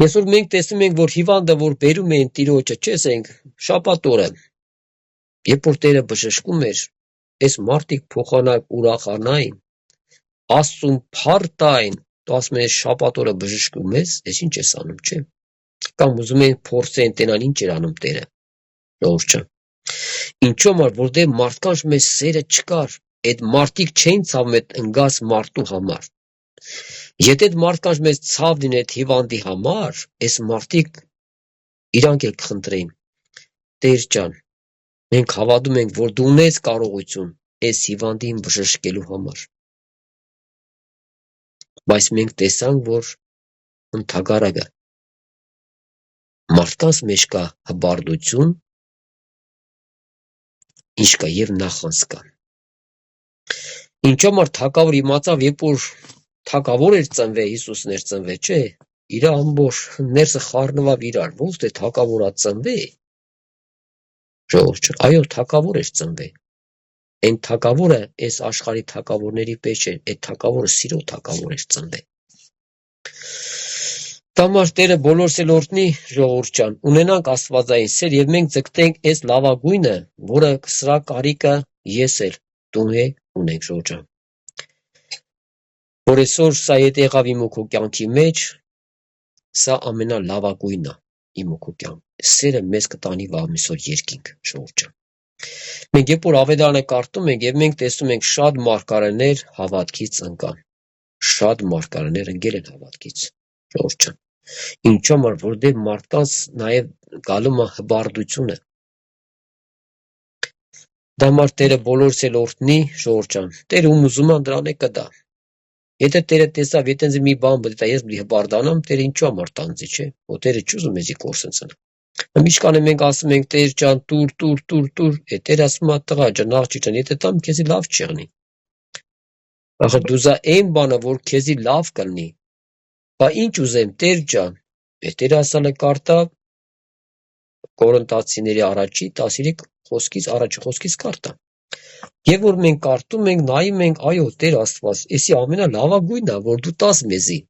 Այսօր մենք տեսնում ենք, որ հիվանդը, որ բերում են տիրոջը, չեսենք, շաբաթ օրը, երբ որ Տերը բժշկում էր, այս մարդիկ փոխանակ ուրախանային, Աստծուն փառտային, դու ասում ես շաբաթ օրը բժշկում ես, ես ինչ ես անում, չէ՞։ Կամ ուզում են փորձեն տենան ինչ էր անում Տերը, ժողովուրդ ջան։ Ինչու՞ համար, որտեղ մարդկանց մեջ սերը չկար, այդ մարդիկ չէին ցավում այդ ընկած մարդու համար։ Եթե այդ մարդկանց մեջ ցավ լինի այդ հիվանդի համար, այս մարդիկ իրանք էլ կխնդրեին, Տեր ջան, մենք հավատում ենք, որ դու ունես կարողություն այս հիվանդին բժշկելու համար։ Բայց մենք տեսանք, որ ընդհակառակը մարդկանց մեջ կա հբարդություն, ինչ կա եւ նախանձ կա։ Ինչու՞ համար թագավոր իմացավ, երբ որ թագավոր էր ծնվել, Հիսուսն էր ծնվել, չէ՞, իր ամբողջ ներսը խառնվավ իրար, ոնց թե թագավորա ծնվել։ Ժողովուրդ, այո, թագավոր էր ծնվել։ Այն թագավորը այս աշխարհի թագավորների պես չէ, այդ թագավորը սիրո թագավոր էր ծնվել։ Դամար Տերը բոլորս էլ օրհնի, ժողովուրդ ջան, ունենանք աստվածային սեր եւ մենք ձգտենք այս լավագույնը, որը սրա կարիքը ես էլ դու ունենք, ժողովուրդ ջան։ Որ այսօր սա եթե եղավ իմ ու քո կյանքի մեջ, սա ամենալավագույնն է իմ ու քո կյանքում։ Սերը մեզ կտանի վաղմիսօր երկինք, ժողովուրդ ջան։ Մենք երբ որ Ավետարանը կարդում ենք եւ մենք տեսնում ենք շատ մարգարեներ հավատքից ընկան։ Շատ մարգարեներ ընկել են հավատքից, ժողովուրդ ջան։ Ինչու՞ համար, որտեղ մարդկանց նաեւ գալու է հբարդությունը։ Դամար Տերը բոլորս էլ օրհնի, ժողովուրդ ջան։ Տերը ում ուզում է դրան է կդա։ Եթե Տերը տեսավ, եթե ինձ մի բան բդի տա, ես մի հբարդանամ, Տերը ինչու՞ համար տանձի, չէ՞։ Որ Տերը չուզում էզի կորսնցնա։ Միշկան մենք ասում ենք Տեր ջան, տուր, Տերը ասում է տղա ջան, աղջիկ ջան, եթե տամ քեզի լավ չեղնի։ Ախր դու զա այն բանը, որ քեզի լավ կլինի։ Բա ինչ ուզեմ, Տեր ջան, Տերը ասել է կարտա Կորինթացիների առաջի 13 խոսքից առաջի խոսքից կարտա։ Եվ որ մենք կարդում ենք, նայում ենք, այո, Տեր Աստված, էսի ամենալավագույնն է, որ դու տաս մեզի։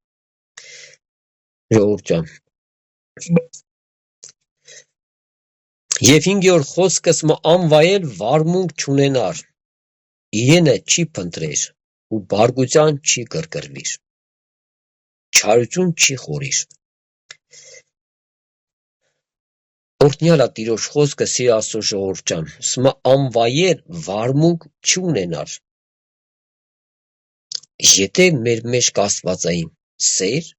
Ժողովուրդ ջան։ Եվ 5-րդ խոսքս մը անվայել վարմունք չունենար, իրենը չի փնտրեր ու բարգության չի գրգռվիր, չարություն չի խորիր։ Օրհնյալա Տիրոջ խոսքը սիր Աստծո ժողովուրդ ջան, սմա անվայել վարմունք չունենար։ Եթե մեր մեջ կա աստվածային սեր,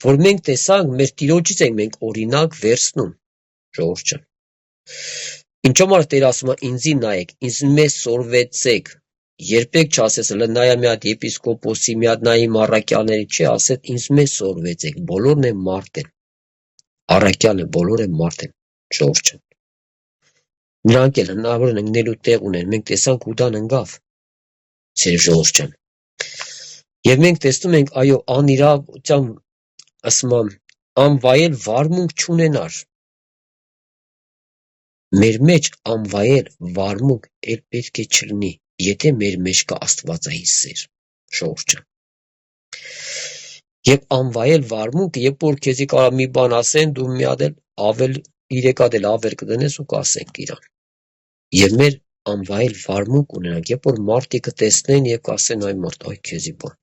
որ մենք տեսանք, մեր Տիրոջից ենք մենք օրինակ վերցնում, ժողովուրդ ջան։ Ինչու՞ համար Տեր ասում է ինձի նայեք, ինձ մեզ սորվեցեք, երբեք չասես լնայա մի հատ եպիսկոպոսի, մի հատ նայի առաքյալների, չի ասել ինձ մեզ սորվեցեք, բոլորն են մարդ են, առաքյալը բոլորը մարդ են, ժողովուրդ ջան։ Նրանք էլ հնարավոր են ընկնելու տեղ ունեն, մենք տեսանք Հուդան ընկավ, Սեր ժողովուրդ ջան։ Եվ մենք տեսնում ենք, այո, անիրավության ասում անվայել վարմունք չունենար։ Մեր մեջ անվայել վարմունք էլ պետք է չլինի, եթե մեր մեջ կա աստվածային սեր, ժողովուրդ ջան։ Եվ անվայել վարմունքը, երբ որ քեզի կարա մի բան ասեն, դու մի հատ էլ ավել 3 հատ էլ ավել կդնես ու կասենք իրան։ Եվ մեր անվայել վարմունք ունենանք, երբ որ մարդիկը տեսնեն եւ կասեն այ մարդ, այ քեզի բան։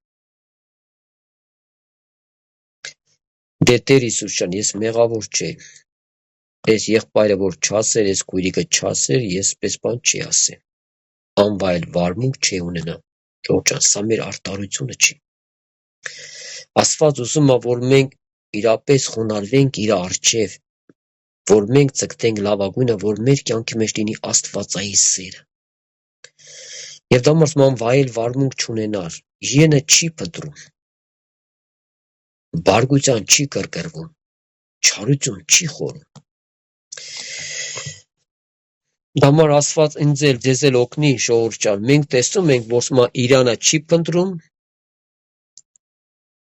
Դե Տեր Հիսուս ջան, ես մեղավոր չէի։ Այս եղբայրը որ չասեր, այս քույրիկը չասեր, ես պես բան չի ասի։ Անվայել վարմունք չի ունենա։ Ժողովուրդ ջան, սա մեր արտարությունը չի։ Աստված ուզում է, որ մենք իրապես խոնարհվենք իր առջև, որ մենք ցկտենք լավագույնը, որ մեր կյանքի մեջ լինի աստվածային սերը։ Եվ դա մարդ անվայել վարմունք չունենար, յենը չի փնտրում, բարգության չի կրկրվում, չարություն չի խորում։ Դամար Աստված ինձ էլ ձեզ էլ օգնի, ժողովուրդ ջան, մենք տեսնում ենք, որ սա Իրանը չի փնտրում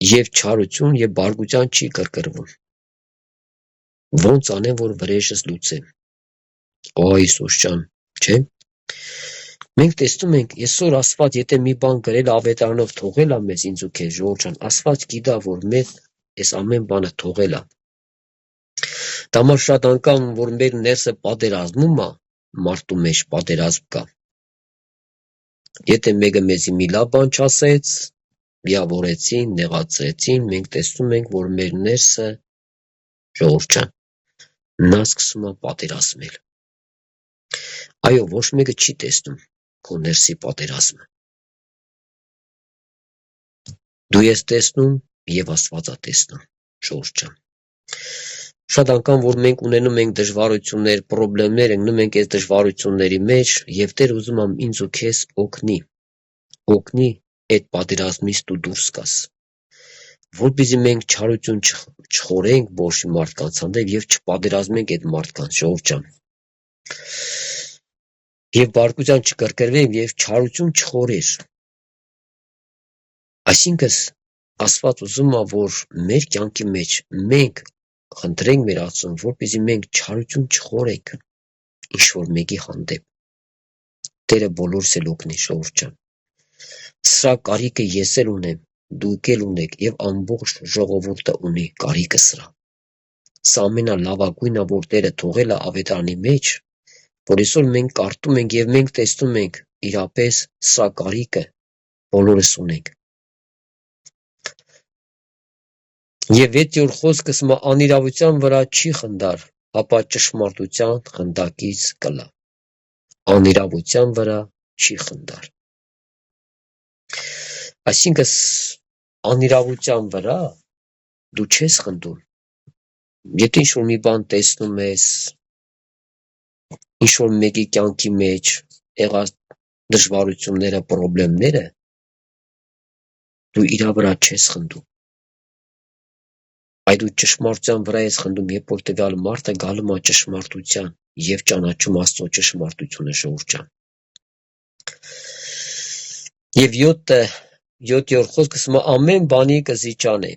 եւ չարություն եւ բարգության չի կրկրվում։ Ոնց անեմ, որ վրեժս լուծեմ։ Օ Հիսուս ջան, չէ՞։ Մենք տեսնում ենք, այսօր Աստված եթե մի բան գրել ավետարանով թողել է մեզ ինձ ու քեզ, ժողովուրդ ջան, Աստված գիտա, որ մեզ այս ամեն բանը թողել է։ Դամար շատ անգամ, որ մեր ներսը պատերազմում է, մարդու մեջ պատերազմ կա։ Եթե մեկը մեզի մի լավ բան չասեց, վիավորեցին, նեղացրեցին, մենք տեսնում ենք, որ մեր ներսը, ժողովուրդ ջան, նա սկսում է պատերազմել։ Այո, ոչ մեկը չի տեսնում քո ներսի պատերազմը։ Դու ես տեսնում եւ Աստվածա տեսնում, ժողովուրդ ջան։ Շատ անգամ, որ մենք ունենում ենք դժվարություններ, խնդիրներ, ընկնում ենք այս դժվարությունների մեջ եւ Տեր ուզում է ինձ ու քեզ օգնի այդ պատերազմից դու դուրս գաս, որպեսզի մենք չարություն չխորենք բոշի մարդկանց հանդեպ եւ չպատերազմենք այդ մարդկանց, ժողովուրդ ջան։ Եվ բարկության չկրկրվենք եւ չարություն չխորեր։ Այսինքն Աստված ուզում է, որ մեր կյանքի մեջ մենք խնդրենք մեր Աստծուն, որպեսզի մենք չարություն չխորենք ինչ որ մեկի հանդեպ։ Տերը բոլորս էլ օգնի, ժողովուրդ ջան։ Սրա կարիքը ես էլ ունեմ, դուք էլ ունեք եւ ամբողջ ժողովուրդը ունի կարիքը սրա։ Սա ամենալավագույնը, որ Տերը թողել է ավետարանի մեջ, որ այսօր մենք կարդում ենք եւ մենք տեսնում ենք իրապես սա կարիքը բոլորս ունենք։ Եվ 6-րդ խոսքը սա անիրավության վրա չի խնդար, ապա ճշմարտության խնդակից կլա։ Անիրավության վրա չի խնդար։ Այսինքն անիրավության վրա դու չես խնդում։ Եթե ինչ-որ մի բան տեսնում ես, ինչ-որ մեկի կյանքի մեջ եղած դժվարությունները, խնդիրները, դու իրա վրա չես խնդում։ Այդ դու ճշմարտության վրա ես խնդում, երբ որ տվյալ մարդը գալու է ճշմարտության եւ ճանաչում Աստծո ճշմարտությունը, ժողովուրդ ջան։ Եվ 7-րդ խոսքը ասում է ամեն բանի կզիջանե,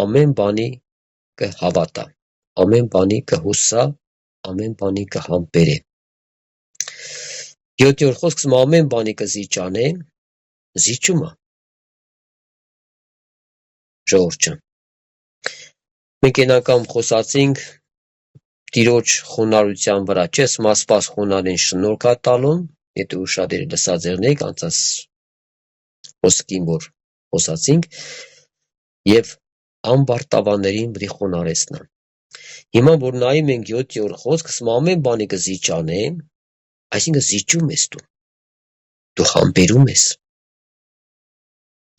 ամեն բանի կհավատա, ամեն բանի կհուսա, ամեն բանի կհամբերե։ 7-րդ խոսքը ասում է ամեն բանի կզիջանե, զիջումը, ժողովուրդ ջան։ Մենք այն անգամ խոսացինք Տիրոջ խոնարհության վրա, չէ՞, Աստված խոնարհին շնորհք է տալուն, եթե ուշադիր լսած եղնեք անցած խոսքին, որ խոսացինք, եւ ամբարտավաններին բրի խոնարհեցնա։ Հիմա որ նայում ենք 7-րդ խոսքը, ասում ամեն բանի կզիջանե, այսինքն զիջում ես դու համբերում ես։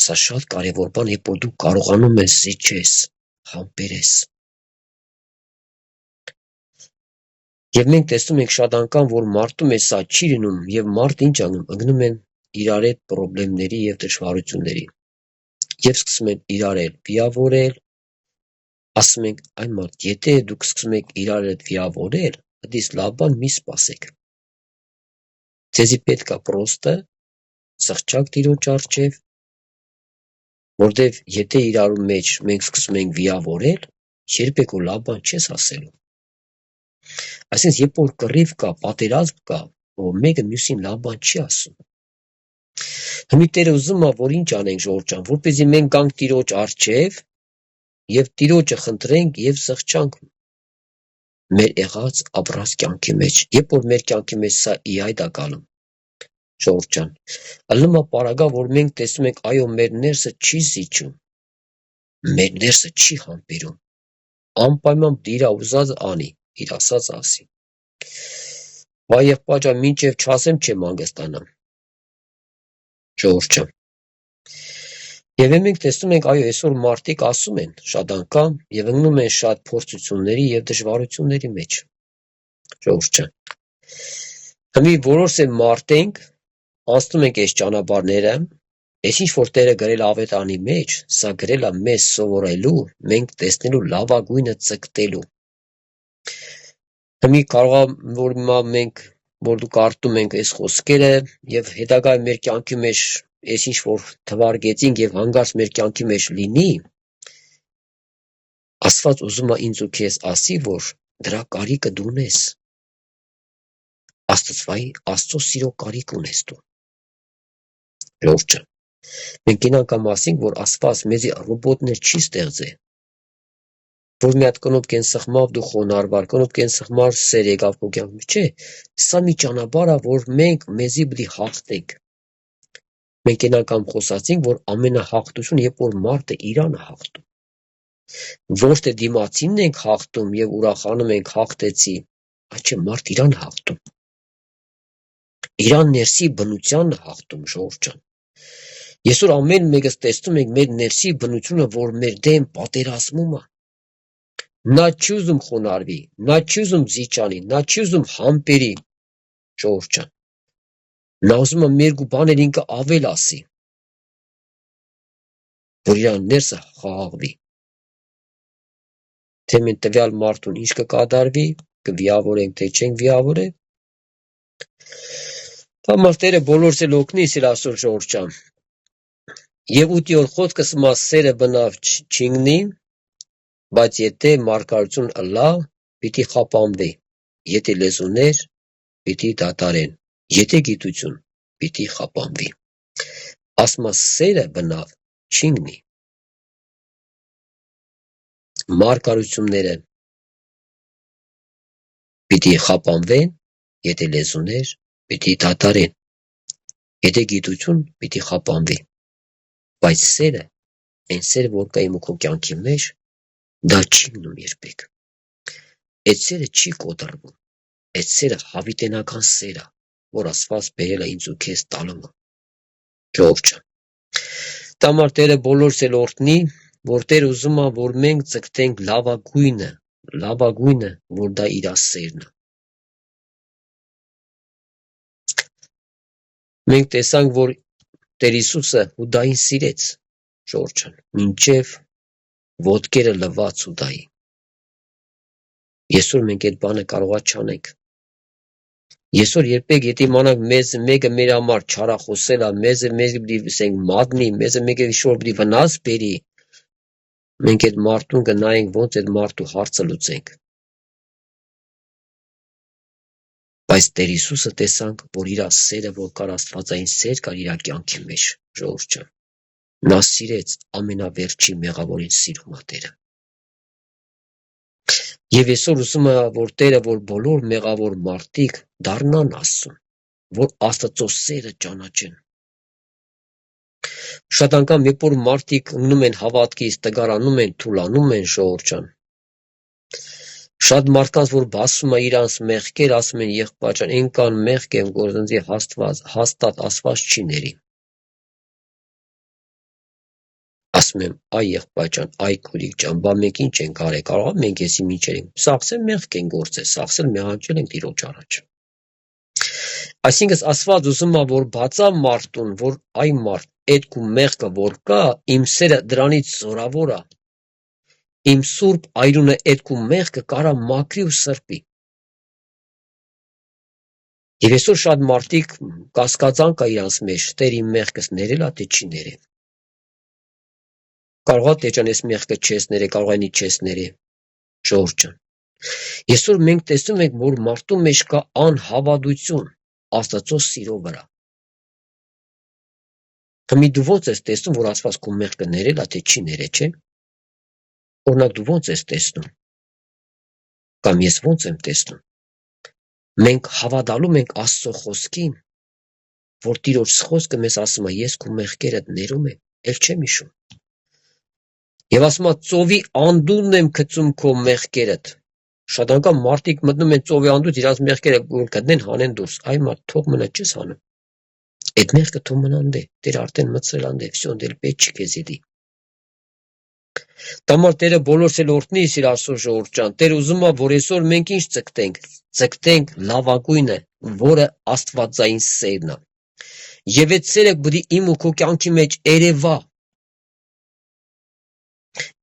Սա շատ կարևոր բան է, երբ որ դու կարողանում ես զիջես, համբերես։ Եվ մենք տեսնում ենք շատ անգամ, որ մարդու մեջ սա չի լինում եւ մարդ ինչ անում, ընկնում են իրար հետ խնդիրների եւ դժվարությունների։ Եվ սկսում են իրար հետ վիավորել, ասում ենք, այ մարդ, եթե դուք սկսում եք իրար հետ վիավորել, դից լավ բան մի սպասեք։ Ձեզի պետք է պրոստը Սղճակ Տիրոջ առջև, որտեվ եթե իրարու մեջ մենք սկսում ենք վիավորել, երբեք ու լավ բան չես ասելու։ Այսինքն, երբ որ կռիվ կա, պատերազմ կա, որ մեկը մյուսին լավ բան չի ասում։ Հիմա Տերը ուզում է, որ ինչ անենք ժողովուրդ ջան, որպեսզի մենք գանք Տիրոջ առջև եւ Տիրոջը խնդրենք եւ սղճանք մեր եղած ապրած կյանքի մեջ, երբ որ մեր կյանքի մեջ սա իայդ է գալու, ժողովուրդ ջան, ըլում է պարագա, որ մենք տեսնում ենք, այո, մեր ներսը չի զիջում, մեր ներսը չի համբերում, անպայման իր ուզածը անի, իր ասածը ասի։ Վայ եղբայր ջան, մինչև չասեմ չեմ հանգստանամ, ժողովուրդ ջան։ Եվ մենք տեսնում ենք, այո, այսօր մարդիկ ասում են շատ անգամ եւ ընկնում են շատ փորձությունների եւ դժվարությունների մեջ, ժողովուրդ ջան։ Հիմա որոշ է մարդ ենք, անցնում ենք այս ճանապարհները, այս ինչ որ Տերը գրել ավետարանի մեջ, սա գրել է մեզ սովորելու, մենք տեսնելու լավագույնը ցկտելու։ Հիմա կարող է որ մենք որ դուք արտում ենք այս խոսքերը եւ հետագա մեր կյանքի մեջ այս ինչ որ թվարկեցինք եւ հանգարց մեր կյանքի մեջ լինի, Աստված ուզում է ինձ ու քեզ ասի, որ դրա կարիքը դու ունես։ Աստծո սիրո կարիք ունես դու։ Ժողովուրդ ջան, մենք ինքնական ասենք, որ Աստված մեզի ռոբոտներ չի ստեղծել, որ մի հատ կնոպ կեն սխմավ դու խոնարհվար, կնոպ կեն սխմար սեր եկավ քո կյանքում, չէ, սա մի ճանապարհ է, որ մենք մեզի պիտի հաղթենք։ Մենք ինքնական խոսացինք, որ ամենահաղթությունը, երբ որ մարդը իրան է հաղթում, ոչ թե դիմացինն ենք հաղթում եւ ուրախանում ենք հաղթեցի, այլ չէ մարդ իրան հաղթում։ Իրան ներսի բնությանն է հաղթում, ժողովուրդ ջան։ Այսօր ամեն մեկս տեսնում ենք մեր ներսի բնությունը, որ մեր դեմ պատերազմում է։ Նա չի ուզում խոնարհվի, նա չի ուզում զիջանի, նա չի ուզում համբերի, ժողովուրդ ջան։ Նա ուզում է մեր բաներ ինքը ավել ասի, որ իր ներսը խաղաղվի։ Թե մենք տվյալ մարդուն ինչ կկատարվի, կվիավորենք, թե չենք վիավորել։ Համար Տերը բոլորս էլ օգնի, սիրելի Աստծո ժողովուրդ ջան։ Եվ 8-րդ խոսքը ասում է սերը բնավ չինգնի, բայց եթե մարգարություն ըլլա, պիտի խապանվի, եթե լեզուներ, պիտի դատարեն, եթե գիտություն, պիտի խապանվի։ Ասում է սերը բնավ չինգնի։ Մարգարությունները պիտի խապանվեն, եթե լեզուներ, պիտի դատարեն, եթե գիտություն, պիտի խապանվի։ Բայց սերը, այն սերը, որ կա իմ ու քո կյանքի մեջ, դա չի մնում երբեք։ Այդ սերը չի կոտրվում։ Այդ սերը հավիտենական սեր է, որ Աստված բերել է ինձ ու քեզ տալու։ Ժողովուրդ ջան։ Համար Տերը բոլորս էլ օրհնի, որ Տերը ուզում է, որ մենք ցկտենք լավագույնը, որ դա իր սերն է։ Մենք տեսանք, որ Տեր Հիսուսը Հուդային սիրեց, ժողովուրդ ջան, մինչև ոտքերը լվաց Հուդայի։ Այսօր մենք այդ բանը կարողա չանենք։ Այսօր երբեք եթե իմանանք մեզ մեկը մեր համար չարախոսել է, մեզը պիտի ասենք մատնի, մեզը մեկը ինչ-որ պիտի վնաս բերի, մենք այդ մարդուն կնայենք ոնց այդ մարդու հարցը լուծենք։ Բայց Տեր Հիսուսը տեսանք, որ իր սերը, որ կար աստվածային սեր կար իր կյանքի մեջ, ժողովուրդ ջան։ Նա սիրեց ամենավերջի մեղավորին սիրում է Տերը։ Եվ այսօր ուզում է, որ Տերը, որ բոլոր մեղավոր մարդիկ դառնան Աստծուն, որ Աստծո սերը ճանաչեն։ Շատ անգամ, երբ որ մարդիկ ընկնում են հավատքից, տգարանում են, թուլանում են, ժողովուրդ ջան, շատ մարդկանց, որ բացում է իրանց մեղքեր, ասում են եղբայր ջան, այնքան մեղք եմ, որ ինձ հաստատ Աստված չի ների։ Ասում եմ, այ եղբայր ջան, այ քուրիկ ջան, բա մենք ինչ ենք արել, կարող է մենք էսի միջեր ենք, սաղսել մեղք են գործել, սաղսել մեղանջել ենք Տիրոջ առաջ։ Այսինքն Աստված ուզում է, որ բացա մարդուն, որ այ մարդ, այդ քո մեղքը որ կա, իմ սերը դրանից զորավոր է։ Իմ սուրբ այրունը այդ քո մեղքը կարա մաքրի ու սրբի։ Եվ այսօր շատ մարդիկ կասկածան կա իրանց մեջ, Տեր իմ մեղքս ներել ա, թե չի ներել։ Կարող է Տեր ջան, այս մեղքը չես ներել, կարող է չես ներել, ժողովուրդ ջան։ Այսօր մենք տեսնում ենք, որ մարդու մեջ կա անհավատություն Աստծո սիրո վրա։ Հիմա դու ո՞նց ես տեսնում, որ Աստված քո մեղքը ներել ա, թե չի ներել, չէ՞։ Օրինակ դու ո՞նց ես տեսնում։ Կամ ես ո՞նց եմ տեսնում։ Մենք հավատալու ենք Աստծո խոսքին, որ Տիրոջ խոսքը մեզ ասում է, ես քո մեղքերդ ներում եմ, ել չեմ հիշում։ Եվ ասում է, ծովի անդունդն եմ գցում քո մեղքերդ։ Շատ անգամ մարդիկ մտնում են ծովի անդունդ, իրաց մեղքերը գտնեն, հանեն դուրս։ Այ մարդ, թող մնա, չես հանում։ Այդ մեղքը թող մնան դե, Տեր արդեն մտցրել անդե, վсё, դել պետք չի քեզ իդի։ Տամար Տերը բոլորս էլ օրհնի իր Աստծո ժողովուրդ ջան։ Տեր ուզում է, որ այսօր մենք ինչ ցկտենք լավագույնը, որը աստվածային սերն է։ Եվ այդ սերը բդի իմ ու քո կյանքի մեջ երևա։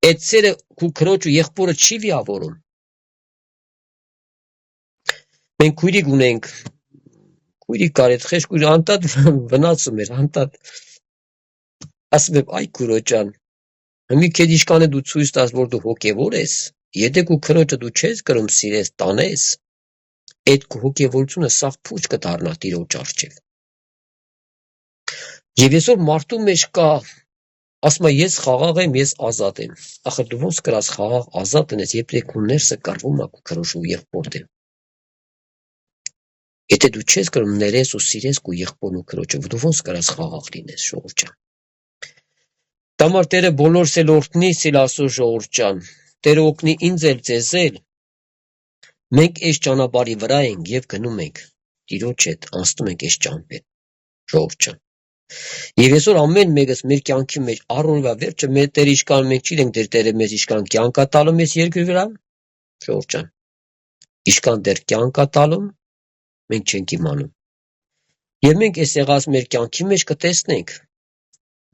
Այդ սերը քո քրոջ ու եղբորը չի վիավորում։ Մենք քույրիկ ունենք, քույրիկ կար այդ խեղճ քույրը անտատ վնասում էր, անտատ ասում եմ, այ քույրո ջան, հիմի քեզ ինչքան է դու ցույց տաս, որ դու հոգևոր ես, եթե քո քրոջը դու չես կրում սիրես, տանես, այդ հոգևորությունը սաղ փուչ կդառնա Տիրոջ առջև։ Եվ այսօր մարդու մեջ կա, ասում է, ես խաղաղ եմ, ես ազատ եմ։ Ախր դու ոնց կրած խաղաղ ազատ ես, երբ քո ներսը կռվում է քո քրոջ ու եղբոր դեմ։ Եթե դու չես կրում ներես ու սիրես քո եղբորն ու քրոջը, դու ոնց կրած խաղաղ լինես, ժողովուրդ ջան։ Տամար Տերը բոլորս էլ օրհնի սիլ Աստծո ժողովուրդ ջան։ Տերը օգնի ինձ էլ ձեզ էլ։ Մենք այս ճանապարհի վրա ենք եւ գնում ենք Տիրոջ հետ, անցնում ենք այս ճամփեն, ժողովուրդ ջան։ Եվ այսօր ամեն մեկս մեր կյանքի մեջ առօրվա վերջը մեր Տերը իշքան մենք չենք դեր Տերը մեզ իշքան կյանք է տալու մեզ երկրի վրա, ժողովուրդ ջան։ Իշքան դեր կյանք է տալու, մենք չենք իմանում։ Եվ մենք այս եղած մեր կյանքի մեջ կտեսնենք,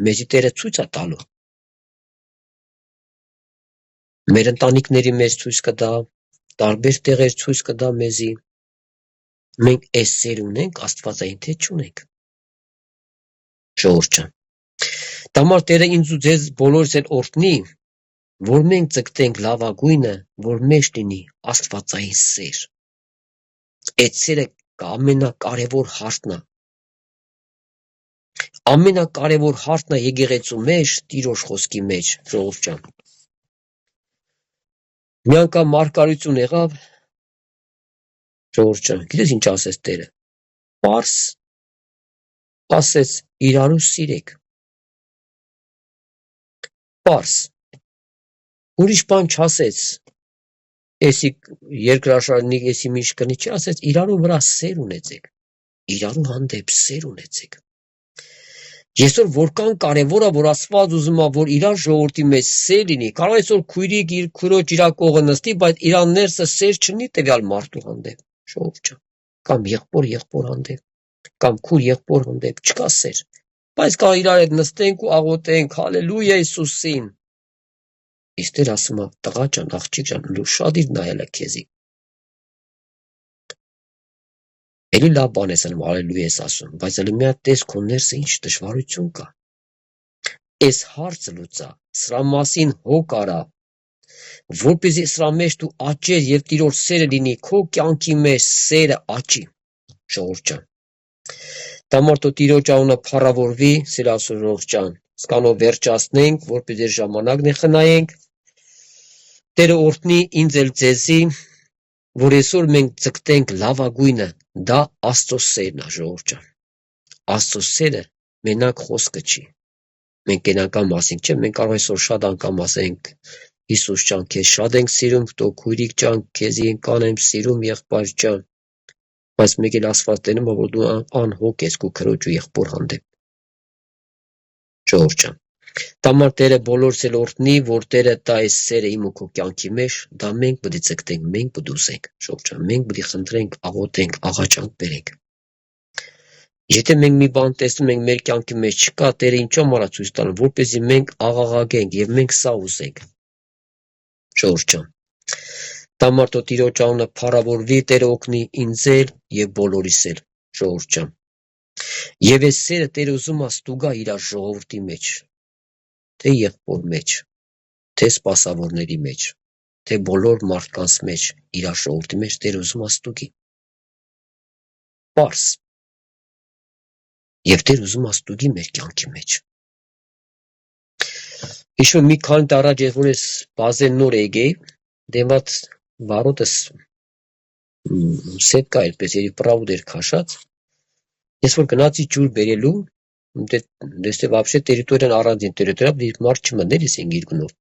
մեզի Տերը ցույց է տալու։ Մեր ընտանիքների մեջ ցույց կտա, տարբեր տեղեր ցույց կտա մեզի։ Մենք այս սեր ունենք, Աստվածային թե չունենք։ Ժողովուրդ ջան։ Տամար Տերը ինձ ու ձեզ բոլորս էլ օրհնի, որ մենք ցկտենք լավագույնը, որ մեջ լինի Աստվածային սեր։ Այդ սերը ամենակարևոր հարցն է։ Ամենակարևոր հարցն է եկեղեցու մեջ, Տիրոջ խոսքի մեջ, ժողովուրդ ջան։ Մի անգամ մարգարություն եղավ, ժողովուրդ ջան, գիտես ինչ ասեց Տերը։ Պարս ասեց իրարու սիրեք։ Պարս։ Ուրիշ բան չասեց։ Էսի երկրաշարժի էսի միշ կնի չասեց, իրարու վրա սեր ունեցեք։ Իրարու հանդեպ սեր ունեցեք։ Այսօր որքան կարևոր է, որ Աստված ուզում է, որ իր ժողովրդի մեջ սեր լինի։ Կարող է այսօր քույրիկ իր քուրոջ իր կողը նստի, բայց իր ներսը սեր չունի տվյալ մարդու հանդեպ, ժողովուրդ ջան, կամ եղբոր հանդեպ, կամ քուր եղբոր հանդեպ, չկա սեր։ Բայց կարող իրար հետ նստենք ու աղոթենք, հալելույա Հիսուսին։ Իսկ Տեր ասում է, տղա ջան, աղջիկ ջան, շատ իր նայել է քեզի։ Էլի լավ բան ես անում, հալելույա ես ասում, բայց էլի մի հատ տես քո ներսը ինչ դժվարություն կա։ Այս հարցը լուծա, սրա մասին հոգ արա, որպեսզի սրա մեջ դու աճես եւ Տիրոջ սերը լինի քո կյանքի մեջ, սերը աճի, ժողովուրդ ջան։ Տամարտո Տիրոջ անունը փառավորվի, սիրասու ժողովուրդ ջան։ Սկանով վերջացնենք, որպեսզի ժամանակն է խնայենք։ Տերը օրհնի ինձ էլ ձեզի, որ այսօր մենք ցկտենք լավագույնը, դա Աստծո սերն է, ժողովուրդ ջան։ Աստծո սերը մենակ խոսքը չի։ Մենք կենական մասին չէ, մենք կարող այսօր շատ անգամ ասենք, Հիսուս ջան, քեզ շատ ենք սիրում, տո քույրիկ ջան, քեզի ընկան եմ սիրում, եղբայր ջան, բայց մեկ էլ Աստված տենում է, որ դու անհոգ ես քո քրոջ ու եղբոր հանդեպ։ Ժողովուրդ ջան, Տամար Տերը բոլորս էլ օրհնի, որ Տերը տա այս սերը իմ ու քո կյանքի մեջ, դա մենք պետք է ցկտենք, մենք պետք է ուզենք, ժողովուրդ ջան, մենք պետք է խնդրենք, աղոթենք, աղաչանք բերենք։ Եթե մենք մի բան տեսնում ենք մեր կյանքի մեջ չկա, Տերը ինչու համար է ցույց տալու, որպեսզի մենք աղաղակենք եւ մենք սա ուզենք։ Ժողովուրդ ջան, Տամարտո Տիրոջ անունը փառավորվի, Տերը օգնի ինձ էլ եւ բոլորիս էլ։ ժողովուրդ ջան։ Եվ այս սերը Տերը ուզում է ստուգա իր ժողովրդի մեջ, թե եղբոր մեջ, թե սպասավորների մեջ, թե բոլոր մարդկանց մեջ, իր ժողովրդի մեջ Տերը ուզում է ստուգի։ Պարզ։ Եվ Տերը ուզում է ստուգի մեր կյանքի մեջ։ Հիշում մի քանի տարի առաջ, երբ որ ես բազեն նոր եկեի, դեմատ վարոտս սետկա այդպես երբ պրաուդ էր քաշած, ես որ գնացի ջուր բերելու, դες вообще տերիտորիան առանձին տերիտորիա, դից մարդ չմներ ես են գիրգնով։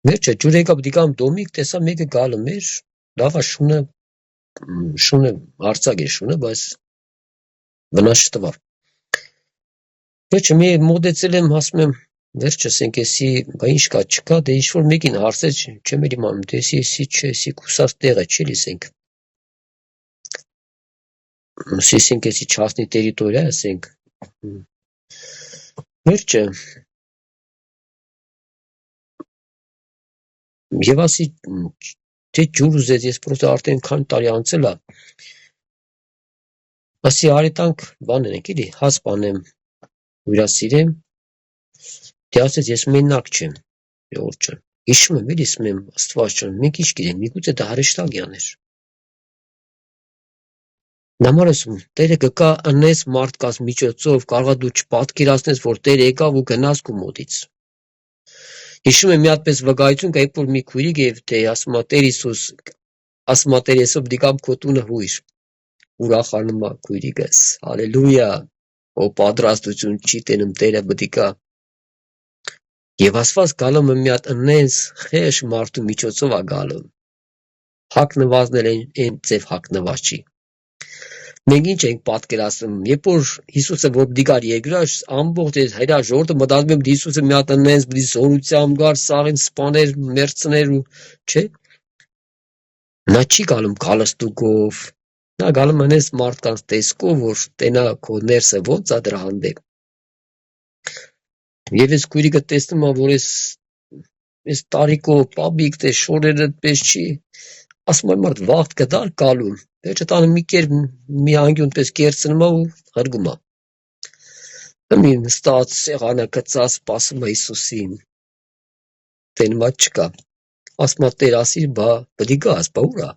Վերջը ջուր եկա պիտի կամ դոմիկ, տեսա մեկը գալը մեր, լավա շունը արծակ էր շունը, բայց վնաս չտվավ։ Վերջը մի մոտեցել եմ, ասում եմ, վերջը ասենք էսի, բա ինչ կա, չկա, դե ինչ որ մեկին հարցեց, չեմ էլ իմանում, դե էսի չէ, էսի կուսած տեղը չէ, ասենք։ Ասենք էսի չասնի տերիտորիա, ասենք։ Վերջը եւ ասի թե ջուր ուզեց, ես պրոստը արդեն քան տարի անցել է։ Ասի արի տանք բան ենք, էլի, հաց բանեմ, հյուրասիրեմ։ Դե ասեց ես մենակ չեմ, ժողովուրդ ջան։ Հիշում եմ, էլի ասում եմ, Աստված ջան, մենք ինչ գիտենք, միգուցե դա հրեշտակյան էր։ Նամար ասում, Տերը կկա ընես մարդկաց միջոցով, կարողա դու չպատկերացնես, որ Տերը եկավ ու գնաց քո մոտից։ Հիշում եմ մի հատ պես վկայություն կա, երբ որ մի քույրիկ եւ դե ասում է Տեր Հիսուս, ասում է Տեր Հիսուս դի կամ քո տունը հույր։ Ուրախանում է քույրիկս, հալելույա, ո պատրաստություն չի տենում Տերը բդիկա։ Եվ ասված գալը մի հատ ընես խեշ մարդու միջոցով է գալը։ Հակնվածնել են ձև հակնված չի։ Մենք ինչ ենք պատկերացնում, երբ որ Հիսուսը որ դիգար երկրաշ ամբողջ այս հայրա ժողովուրդը մտածում եմ Հիսուսը մի հատ ընես բլի զորությամբ գար սաղին սպաներ մերցներ ու չէ։ Նա չի գալում կալստուկով, նա գալում ընես մարդկանց տեսքով, որ տենա քո ներսը ոնց է դրա հանդեպ։ Եվ ես քույրիկը տեսնում եմ, որ այս տարիքով պաբիկ դե շորերը պես չի, ասում եմ մարդ վաղտ կդար գալու, վերջը տանը մի կերպ մի անգյուն պես կերցնում ու հրգում է։ Մի նստած սեղանը գծած սպասում է Հիսուսին։ Տենում է չկա։ Ասում է Տեր ասիր, բա պիտի գաս, բա ուր է։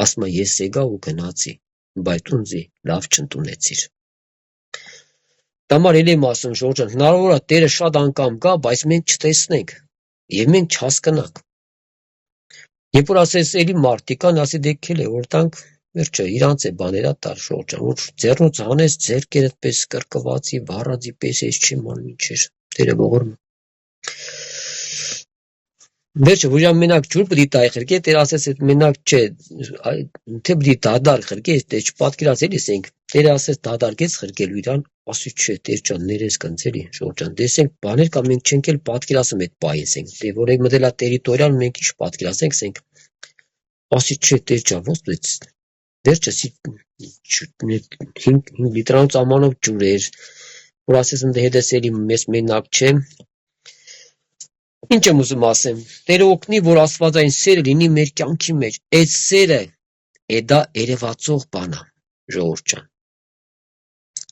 Ասում է ես եկա ու գնացի, բայց ունձի լավ չընդունեցիր։ Դամար էլ եմ ասում ժողովուրդ ջան, հնարավոր է Տերը շատ անգամ գա, բայց մենք չտեսնենք եւ մենք չհասկանանք։ Երբ որ ասես էլի մարդիկան, ասի դեկել է որ տանք, վերջը իրանց է բաներա տար ժողովուրդ ջան, որ ձեռնոց հանես ձերքերդ պես կրկվածի, վառածի պես էս չի մանում ինչեր, Տերը ողորմ։ Վերջը որ մենակ ջուր պիտի տայի խրկե, Տեր ասես այդ մենակ չէ, թե պիտի դադար խրկե, դե չպատկերացել ենք, Տերը ասես դադարգեց խրկելու իրան, ասի չէ, Տեր ջան, ներես կընծելի, ժողովուրդ ջան, տեսենք բաներ կա, մենք չենք էլ պատկերացում այդ պահից ենք, դե որ եք մտել է տերիտորիալ, մենք ինչ պատկերացենք, ասի չէ, Տեր ջան, ոնց դեց, վերջը 5 լիտրանոց ամանով ջուր էր, որ ասես ընդ հետս էլի մեզ մենակ չէ։ Ինչ եմ ուզում ասեմ, Տերը օգնի, որ աստվածային սերը լինի մեր կյանքի մեջ, այդ սերը դա երևացող բան է, ժողովուրդ ջան։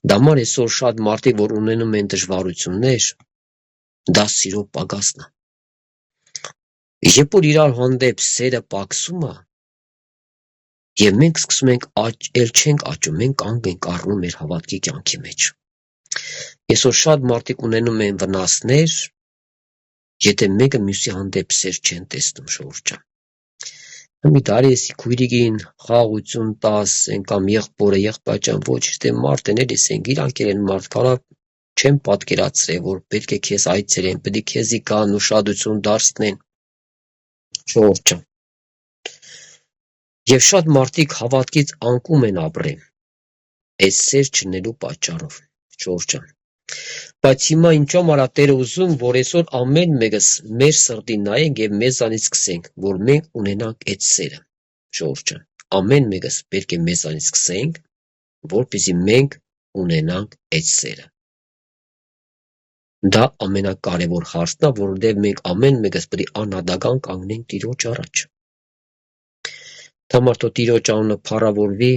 Դամար այսօր շատ մարդիկ, որ ունենում են դժվարություններ, դա սիրո պակասն է։ Երբ որ իրար հանդեպ սերը պակսում է, եւ մենք սկսում ենք էլ չենք աճում, մենք կանգ ենք առնում մեր հավատքի կյանքի մեջ։ Այսօր շատ մարդիկ ունենում են վնասներ, եթե մեկը մյուսի հանդեպ սեր չեն տեսնում ժողովուրդ ջան։ Մի տարի էսի քույրիկին խաղաղություն տաս, կամ եղբորը եղբայրան ոչ դե մարդ են էլիս են իրանք են մարդ կարա չեմ պատկերացրել որ պետք է քեզ այցելեն, պետք է քեզի կան ուշադրություն դարձնեն ժողովուրդ ջան։ Եվ շատ մարդիկ հավատքից անկում են ապրել այս սեր չնելու պատճառով ժողովուրդ ջան։ Բայց հիմա ինչու համար է Տերը ուզում, որ այսօր ամեն մեկս մեր սրտին նայենք եւ մեզանից սկսենք, որ մենք ունենանք այդ սերը, ժողովուրդ ջան։ Ամեն մեկս պետք է մեզանից սկսենք, որպեսզի մենք ունենանք այդ սերը։ Դա ամենակարևոր հարցն է, որովհետեւ մենք ամեն մեկս պետք է անհատական կանգնենք Տիրոջ առաջ։ Դա համար թող Տիրոջ անունը փառավորվի,